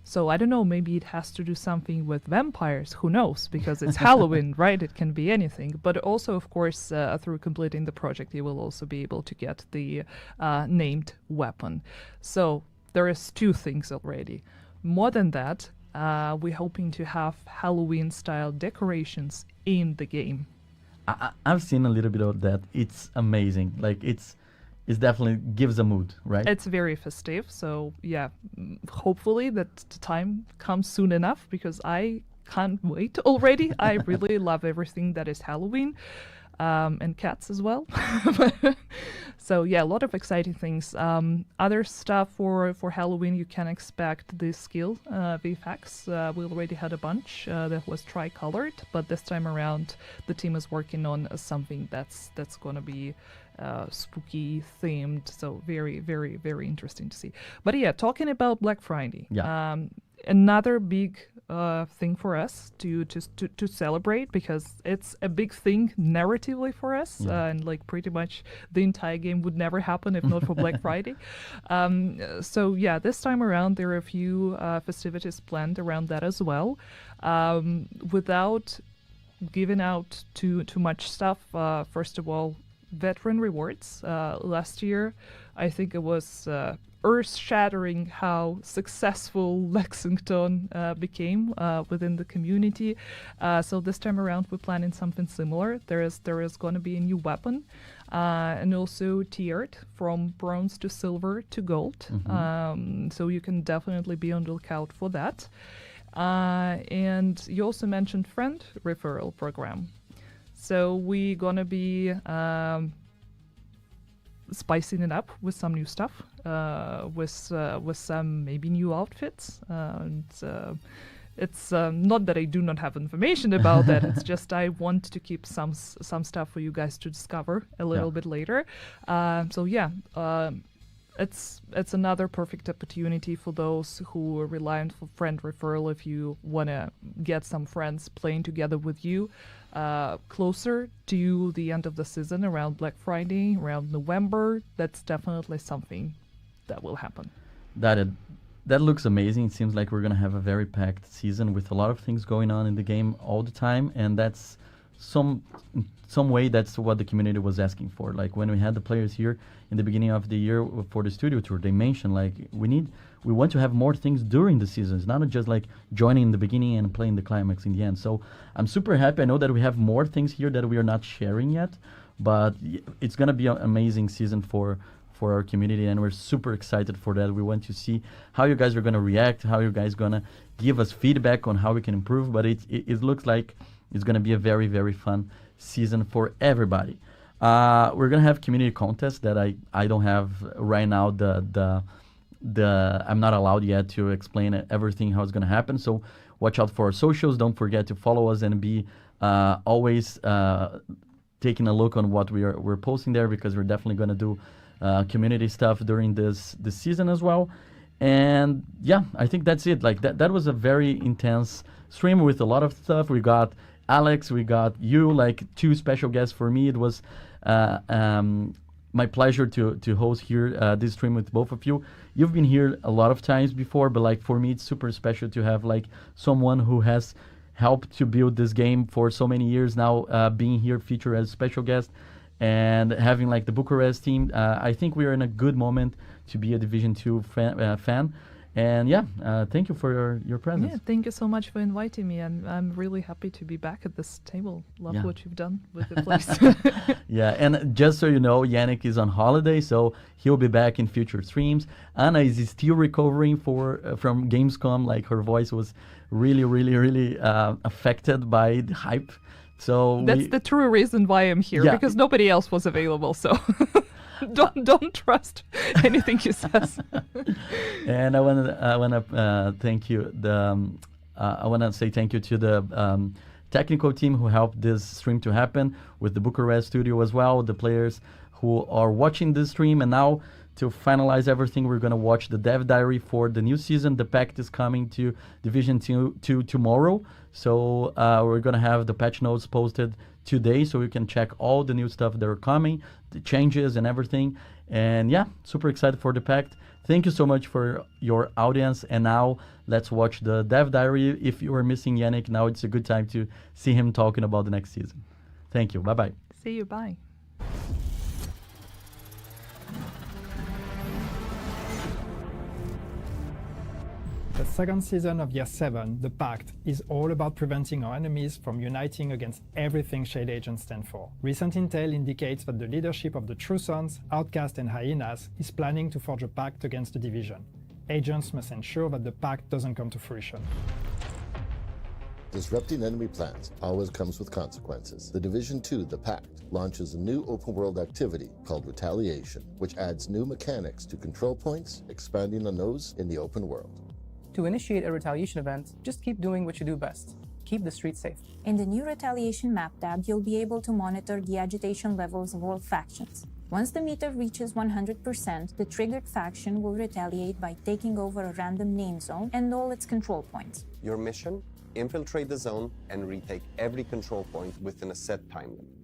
So I don't know, maybe it has to do something with vampires, who knows, because it's Halloween, right? It can be anything. But also, of course, through completing the project, you will also be able to get the named weapon. So there is two things already. More than that, we're hoping to have Halloween-style decorations in the game. I've seen a little bit of that. It's amazing. Like it's definitely gives a mood, right? It's very festive. So yeah, hopefully that the time comes soon enough because I can't wait already. I really love everything that is Halloween. And cats as well. So yeah, a lot of exciting things. Other stuff for Halloween, you can expect the skill VFX. We already had a bunch that was tri-colored, but this time around the team is working on something that's going to be spooky themed. So very, very, very interesting to see. But yeah, talking about Black Friday. Yeah. Another big thing for us to celebrate because it's a big thing narratively for us, and like pretty much the entire game would never happen if not for Black Friday. So yeah, this time around there are a few festivities planned around that as well. Without giving out too much stuff, first of all, veteran rewards. Last year, I think it was earth-shattering how successful Lexington became within the community. So this time around, we're planning something similar. There is going to be a new weapon, and also tiered from bronze to silver to gold. So you can definitely be on the lookout for that. And you also mentioned friend referral program. So we're gonna be spicing it up with some new stuff, with some maybe new outfits. And it's not that I do not have information about that. It's just I want to keep some stuff for you guys to discover a little bit later. So yeah. It's another perfect opportunity for those who are reliant for friend referral. If you want to get some friends playing together with you closer to the end of the season, around Black Friday, around November, that's definitely something that will happen. That looks amazing. It seems like we're going to have a very packed season with a lot of things going on in the game all the time, and that's some way that's what the community was asking for. Like when we had the players here in the beginning of the year for the studio tour, they mentioned like we want to have more things during the seasons, not just like joining in the beginning and playing the climax in the end. So I'm super happy. I know that we have more things here that we are not sharing yet, but it's gonna be an amazing season for our community, and we're super excited for that. We want to see how you guys are gonna react, how you guys gonna give us feedback on how we can improve. But it looks like it's gonna be a very, very fun season for everybody. We're gonna have community contests that I don't have right now. I'm not allowed yet to explain everything how it's gonna happen. So watch out for our socials. Don't forget to follow us and be always taking a look on what we're posting there, because we're definitely gonna do community stuff during this season as well. And yeah, I think that's it. Like that was a very intense stream with a lot of stuff. We got Alex, we got you, like two special guests for me. It was my pleasure to host here this stream with both of you. You've been here a lot of times before, but like for me, it's super special to have like someone who has helped to build this game for so many years now, being here featured as a special guest and having like the Bucharest team. I think we are in a good moment to be a Division 2 fan. And thank you for your presence. Yeah, thank you so much for inviting me. I'm really happy to be back at this table. Love what you've done with the place. Yeah, and just so you know, Yannick is on holiday, so he'll be back in future streams. Anna is still recovering from Gamescom. Like, her voice was really affected by the hype. So that's the true reason why I'm here, because nobody else was available. So don't trust anything he says. And I wanna thank you. I wanna say thank you to the technical team who helped this stream to happen, with the Bucharest studio as well, the players who are watching this stream. And now, to finalize everything, we're gonna watch the dev diary for the new season. The pact is coming to Division 2 tomorrow, so we're gonna have the patch notes posted today, so you can check all the new stuff that are coming, the changes and everything. And super excited for the pact. Thank you so much for your audience. And now let's watch the dev diary. If you were missing Yannick, now it's a good time to see him talking about the next season. Thank you. Bye-bye. See you. Bye. The second season of Year 7, The Pact, is all about preventing our enemies from uniting against everything Shade Agents stand for. Recent intel indicates that the leadership of the True Sons, Outcast and Hyenas is planning to forge a pact against the Division. Agents must ensure that the pact doesn't come to fruition. Disrupting enemy plans always comes with consequences. The Division 2, The Pact, launches a new open-world activity called Retaliation, which adds new mechanics to control points, expanding on those in the open world. To initiate a retaliation event, just keep doing what you do best. Keep the streets safe. In the new Retaliation map tab, you'll be able to monitor the agitation levels of all factions. Once the meter reaches 100%, the triggered faction will retaliate by taking over a random name zone and all its control points. Your mission? Infiltrate the zone and retake every control point within a set time limit.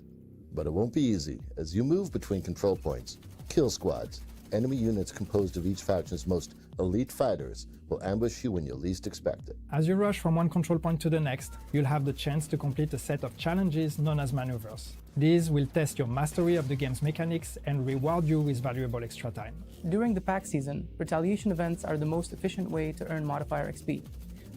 But it won't be easy. As you move between control points, kill squads, enemy units composed of each faction's most elite fighters, will ambush you when you least expect it. As you rush from one control point to the next, you'll have the chance to complete a set of challenges known as maneuvers. These will test your mastery of the game's mechanics and reward you with valuable extra time. During the pack season, retaliation events are the most efficient way to earn modifier XP,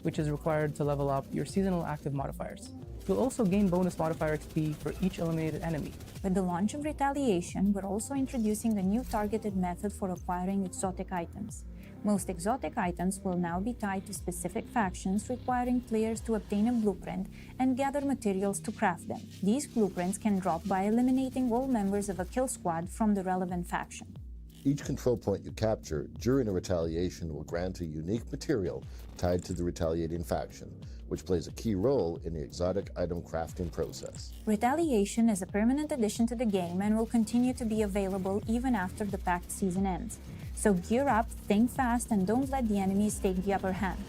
which is required to level up your seasonal active modifiers. You'll also gain bonus modifier XP for each eliminated enemy. With the launch of Retaliation, we're also introducing a new targeted method for acquiring exotic items. Most exotic items will now be tied to specific factions, requiring players to obtain a blueprint and gather materials to craft them. These blueprints can drop by eliminating all members of a kill squad from the relevant faction. Each control point you capture during a retaliation will grant a unique material tied to the retaliating faction, which plays a key role in the exotic item crafting process. Retaliation is a permanent addition to the game and will continue to be available even after the Pact season ends. So gear up, think fast, and don't let the enemies take the upper hand.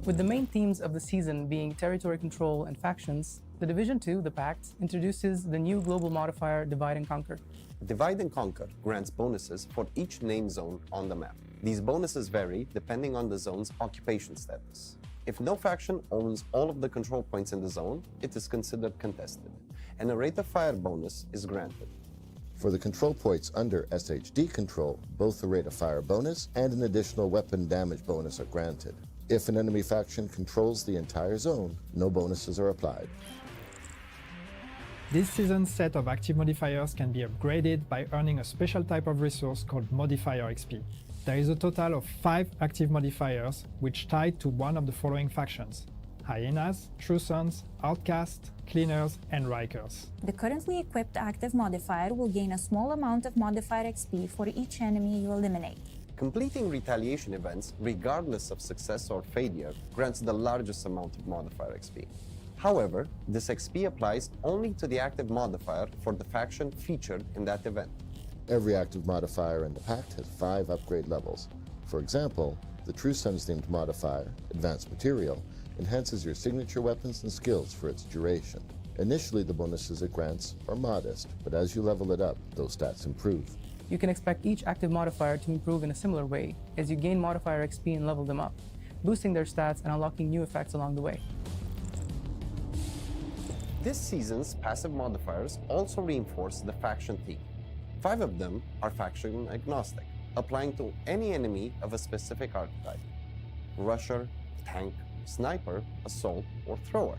With the main themes of the season being territory control and factions, the Division 2, The Pact, introduces the new global modifier Divide and Conquer. Divide and Conquer grants bonuses for each name zone on the map. These bonuses vary depending on the zone's occupation status. If no faction owns all of the control points in the zone, it is considered contested, and a rate of fire bonus is granted. For the control points under SHD control, both the rate of fire bonus and an additional weapon damage bonus are granted. If an enemy faction controls the entire zone, no bonuses are applied. This season's set of active modifiers can be upgraded by earning a special type of resource called Modifier XP. There is a total of 5 active modifiers, which tie to one of the following factions: Hyenas, True Sons, Outcast, Cleaners, and Rikers. The currently equipped active modifier will gain a small amount of modifier XP for each enemy you eliminate. Completing retaliation events, regardless of success or failure, grants the largest amount of modifier XP. However, this XP applies only to the active modifier for the faction featured in that event. Every active modifier in the Pact has 5 upgrade levels. For example, the True Sons themed modifier, Advanced Material, enhances your signature weapons and skills for its duration. Initially, the bonuses it grants are modest, but as you level it up, those stats improve. You can expect each active modifier to improve in a similar way as you gain modifier XP and level them up, boosting their stats and unlocking new effects along the way. This season's passive modifiers also reinforce the faction theme. 5 of them are faction agnostic. applying to any enemy of a specific archetype: rusher, tank, sniper, assault, or thrower.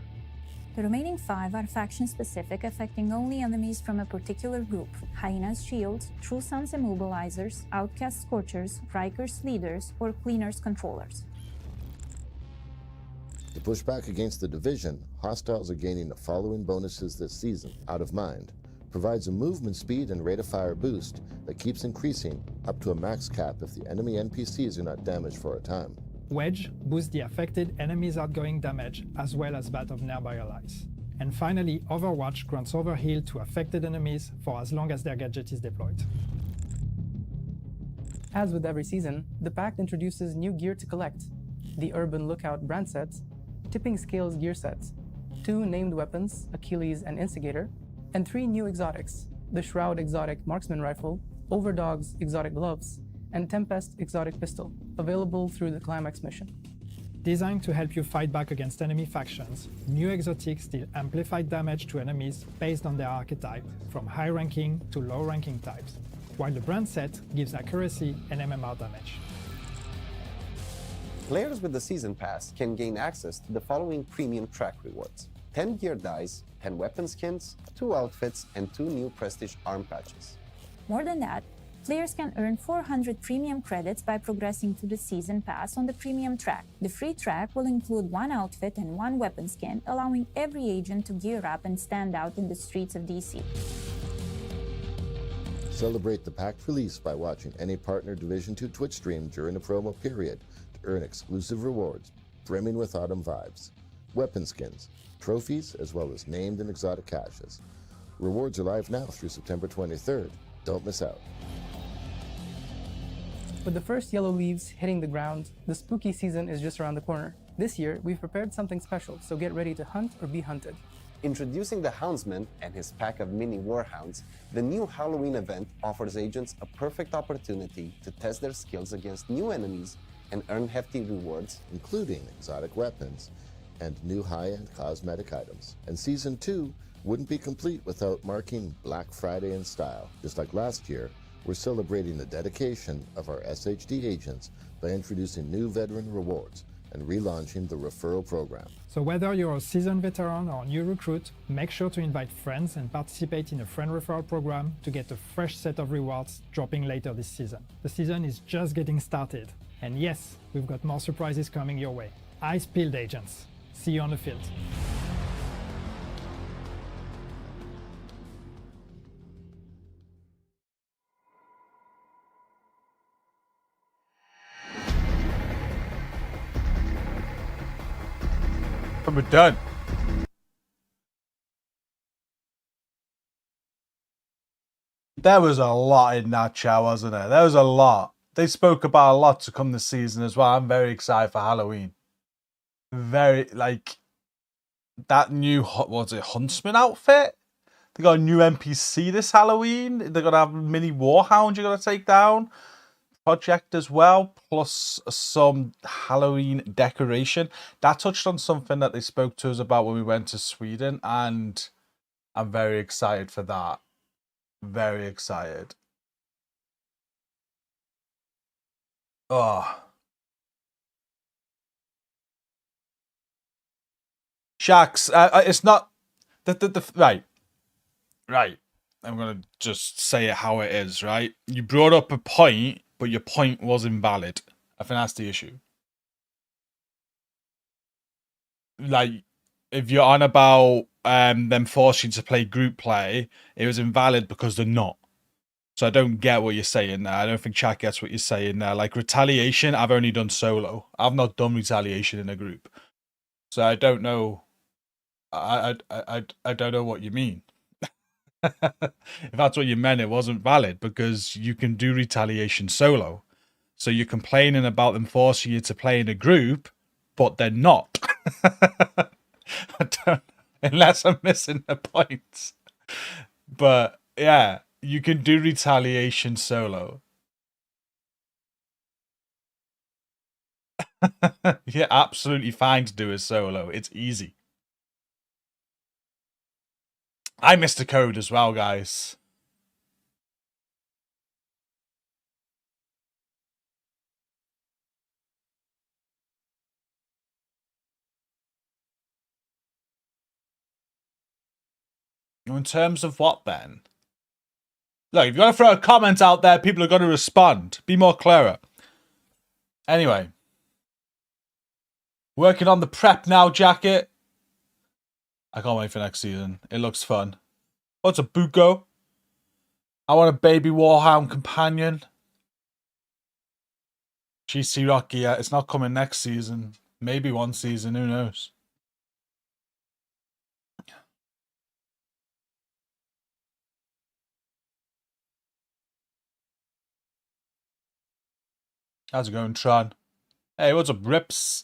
The remaining 5 are faction-specific, affecting only enemies from a particular group: Hyena's Shields, True Sons Immobilizers, Outcast Scorchers, Riker's Leaders, or Cleaner's Controllers. To push back against the division, hostiles are gaining the following bonuses this season. Out of Mind provides a movement speed and rate of fire boost that keeps increasing up to a max cap if the enemy NPCs are not damaged for a time. Wedge boosts the affected enemy's outgoing damage as well as that of nearby allies. And finally, Overwatch grants overheal to affected enemies for as long as their gadget is deployed. As with every season, the Pact introduces new gear to collect: the Urban Lookout brand sets, Tipping Scales gear sets, 2 named weapons, Achilles and Instigator, and 3 new exotics: the Shroud exotic marksman rifle, Overdog's exotic gloves, and Tempest exotic pistol, available through the Climax mission. Designed to help you fight back against enemy factions, new exotics deal amplified damage to enemies based on their archetype, from high-ranking to low-ranking types, while the brand set gives accuracy and MMR damage. Players with the Season Pass can gain access to the following premium track rewards: 10 gear dice, 10 weapon skins, 2 outfits, and 2 new Prestige arm patches. More than that, players can earn 400 premium credits by progressing to the Season Pass on the premium track. The free track will include 1 outfit and 1 weapon skin, allowing every agent to gear up and stand out in the streets of DC. Celebrate the Pact release by watching any partner Division 2 Twitch stream during the promo period to earn exclusive rewards brimming with autumn vibes, weapon skins, trophies, as well as named and exotic caches. Rewards are live now through September 23rd. Don't miss out. With the first yellow leaves hitting the ground, the spooky season is just around the corner. This year, we've prepared something special, so get ready to hunt or be hunted. Introducing the Houndsman and his pack of mini warhounds, the new Halloween event offers agents a perfect opportunity to test their skills against new enemies and earn hefty rewards, including exotic weapons and new high-end cosmetic items. And Season 2 wouldn't be complete without marking Black Friday in style. Just like last year, we're celebrating the dedication of our SHD agents by introducing new veteran rewards and relaunching the referral program. So whether you're a seasoned veteran or a new recruit, make sure to invite friends and participate in a friend referral program to get a fresh set of rewards dropping later this season. The season is just getting started. And yes, we've got more surprises coming your way. Eyes peeled, agents. See you on the field. We're done. There was a lot in that chat, wasn't there? There was a lot. They spoke about a lot to come this season as well. I'm very excited for Halloween. Very, like, that new, what was it, Huntsman outfit? They got a new NPC this Halloween. They're going to have mini warhound you're going to take down. Project as well, plus some Halloween decoration. That touched on something that they spoke to us about when we went to Sweden, and I'm very excited for that. Very excited. Oh. Shax, it's not right. I'm gonna just say it how it is, right? You brought up a point, but your point was invalid. I think that's the issue. Like, if you're on about them forcing you to play group play, it was invalid because they're not. So I don't get what you're saying there. I don't think chat gets what you're saying there. Like, retaliation, I've only done solo. I've not done retaliation in a group. So I don't know. I don't know what you mean. If that's what you meant, it wasn't valid because you can do retaliation solo. So you're complaining about them forcing you to play in a group, but they're not. I don't, unless I'm missing the point. But yeah, you can do retaliation solo. You're absolutely fine to do a solo. It's easy. I missed the code as well, guys. In terms of what then? Look, if you're going to throw a comment out there, people are going to respond. Be more clearer. Anyway. Working on the Prep Now jacket. I can't wait for next season. It looks fun. What's a Buko? I want a baby Warhound companion. GCROCK, yeah, it's not coming next season. Maybe one season, who knows? How's it going, Tron? Hey, what's up, Rips?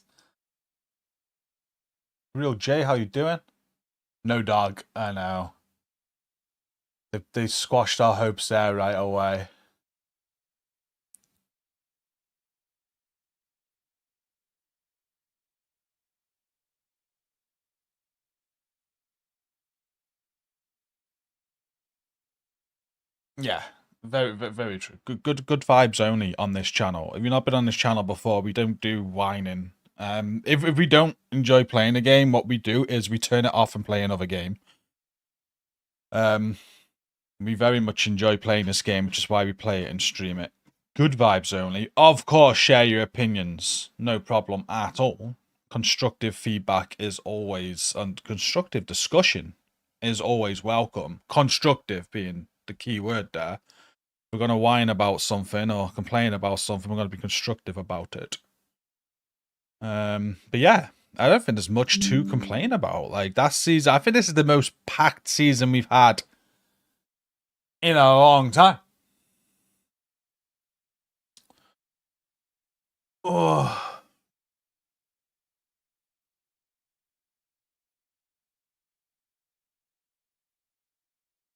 Real J, how you doing? No dog, I know. They squashed our hopes there right away. Yeah, very true. Good vibes only on this channel. If you've not been on this channel before, we don't do whining. If we don't enjoy playing a game, what we do is we turn it off and play another game. We very much enjoy playing this game, which is why we play it and stream it. Good vibes only. Of course, share your opinions. No problem at all. Constructive feedback is always, and constructive discussion is always welcome. Constructive being the key word there. We're going to whine about something or complain about something, we're going to be constructive about it. But yeah, I don't think there's much to complain about. Like, that season, I think this is the most packed season we've had in a long time. Oh.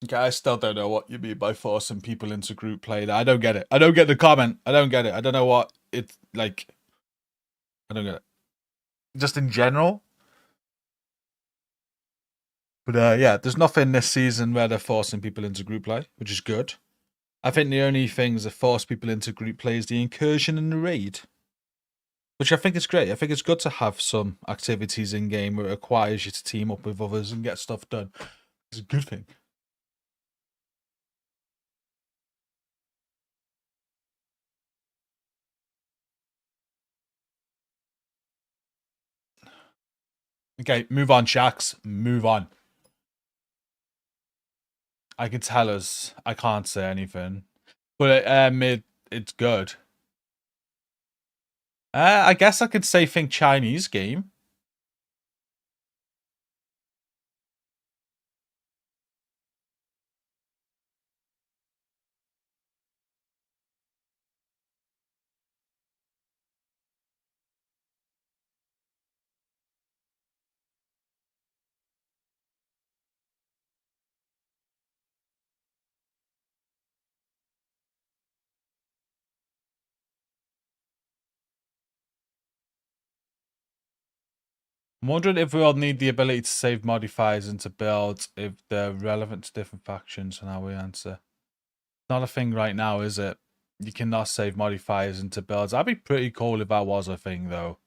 Okay, I still don't know what you mean by forcing people into group play. I don't get it. I don't get the comment. I don't get it. I don't know what it's like. I don't get it. Just in general. But yeah, there's nothing this season where they're forcing people into group play, which is good. I think the only things that force people into group play is the incursion and the raid, which I think is great. I think it's good to have some activities in game where it requires you to team up with others and get stuff done. It's a good thing. Okay, move on, Shax. Move on. I can tell us. I can't say anything, but it's good. I guess I could say think Chinese game. I'm wondering if we all need the ability to save modifiers into builds if they're relevant to different factions, and how we answer. Not a thing right now, is it? You cannot save modifiers into builds. That'd be pretty cool if that was a thing, though.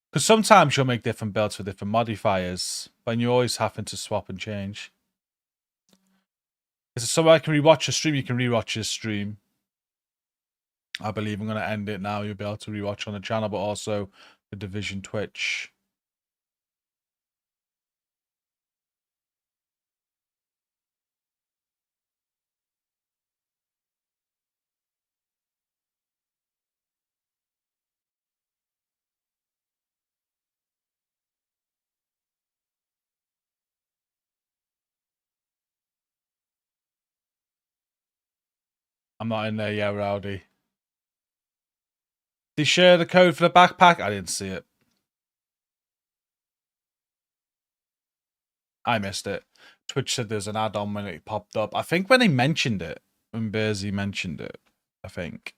Because sometimes you'll make different builds for different modifiers, but you're always having to swap and change. Is it somewhere I can rewatch a stream? You can rewatch your stream. I believe I'm going to end it now. You'll be able to rewatch on the channel, but also the Division Twitch. I'm not in there yet, Rowdy. Did you share the code for the backpack? I didn't see it. I missed it. Twitch said there's an add-on when it popped up. I think when they mentioned it, when Bearsy mentioned it, I think.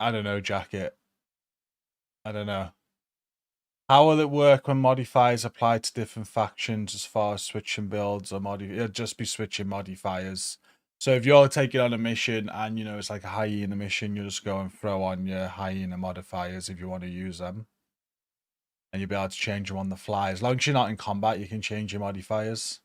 I don't know, Jacket. I don't know. How will it work when modifiers apply to different factions as far as switching builds or it'll just be switching modifiers. So if you're taking on a mission and, you know, it's like a hyena mission, you just go and throw on your hyena modifiers if you want to use them. And you'll be able to change them on the fly. As long as you're not in combat, you can change your modifiers.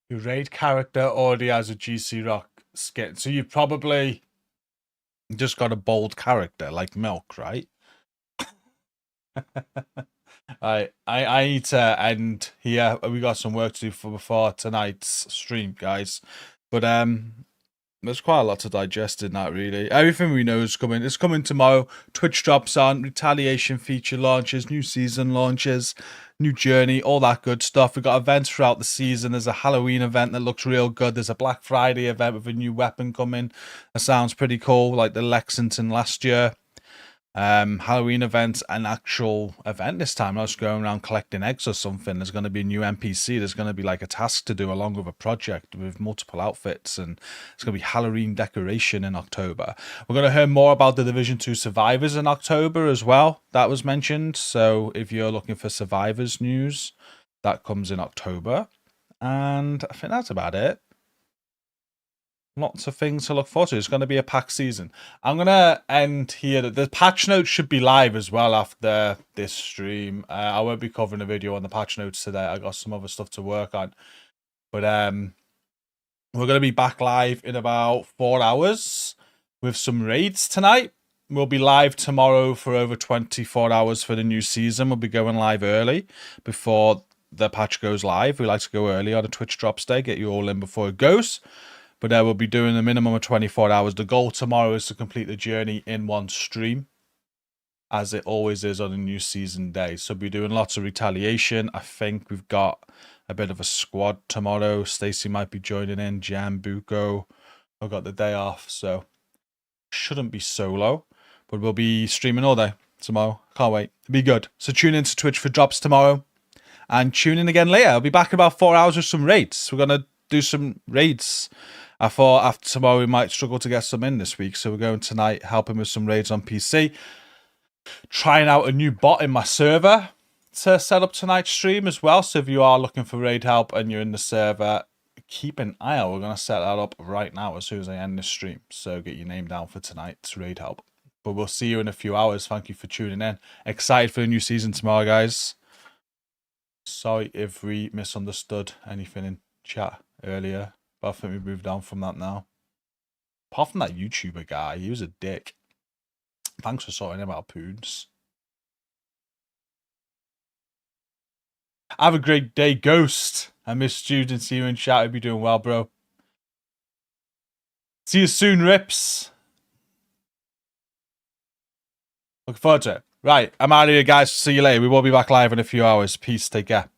Your raid character already has a GCROCK skin. So you've probably just got a bold character like Milk, right? I need to end here. We got some work to do before tonight's stream, guys. But there's quite a lot to digest in that, really. Everything we know is coming. It's coming tomorrow. Twitch drops on, Retaliation feature launches, new season launches, new journey, all that good stuff. We've got events throughout the season. There's a Halloween event that looks real good. There's a Black Friday event with a new weapon coming. That sounds pretty cool, like the Lexington last year. Halloween event, an actual event this time, not just going around collecting eggs or something. There's going to be a new NPC. There's going to be like a task to do along with a project with multiple outfits, and it's going to be Halloween decoration in October. We're going to hear more about the Division 2 survivors in October as well. That was mentioned. So if you're looking for survivors news, that comes in October. And I think that's about it. Lots of things to look forward to. It's going to be a packed season. I'm going to end here. The patch notes should be live as well after this stream. I won't be covering a video on the patch notes today. I got some other stuff to work on. But we're going to be back live in about 4 hours with some raids tonight. We'll be live tomorrow for over 24 hours for the new season. We'll be going live early before the patch goes live. We like to go early on a Twitch drops day, get you all in before it goes. But we'll be doing a minimum of 24 hours. The goal tomorrow is to complete the journey in one stream, as it always is on a new season day. So we'll be doing lots of retaliation. I think we've got a bit of a squad tomorrow. Stacy might be joining in. Jam, Buko. I've got the day off, so shouldn't be solo. But we'll be streaming all day tomorrow. Can't wait. It'll be good. So tune in to Twitch for drops tomorrow. And tune in again later. I'll be back in about 4 hours with some raids. We're going to do some raids. I thought after tomorrow we might struggle to get some in this week, so we're going tonight helping with some raids on PC. Trying out a new bot in my server to set up tonight's stream as well, so if you are looking for raid help and you're in the server, keep an eye out. We're going to set that up right now as soon as I end this stream, so get your name down for tonight's raid help. But we'll see you in a few hours. Thank you for tuning in. Excited for the new season tomorrow, guys. Sorry if we misunderstood anything in chat earlier. But I think we've moved on from that now. Apart from that YouTuber guy, he was a dick. Thanks for sorting him out, Poons. Have a great day, Ghost. I missed you. Didn't see you in chat. Hope you're doing well, bro. See you soon, Rips. Looking forward to it. Right, I'm out of here, guys. See you later. We will be back live in a few hours. Peace. Take care.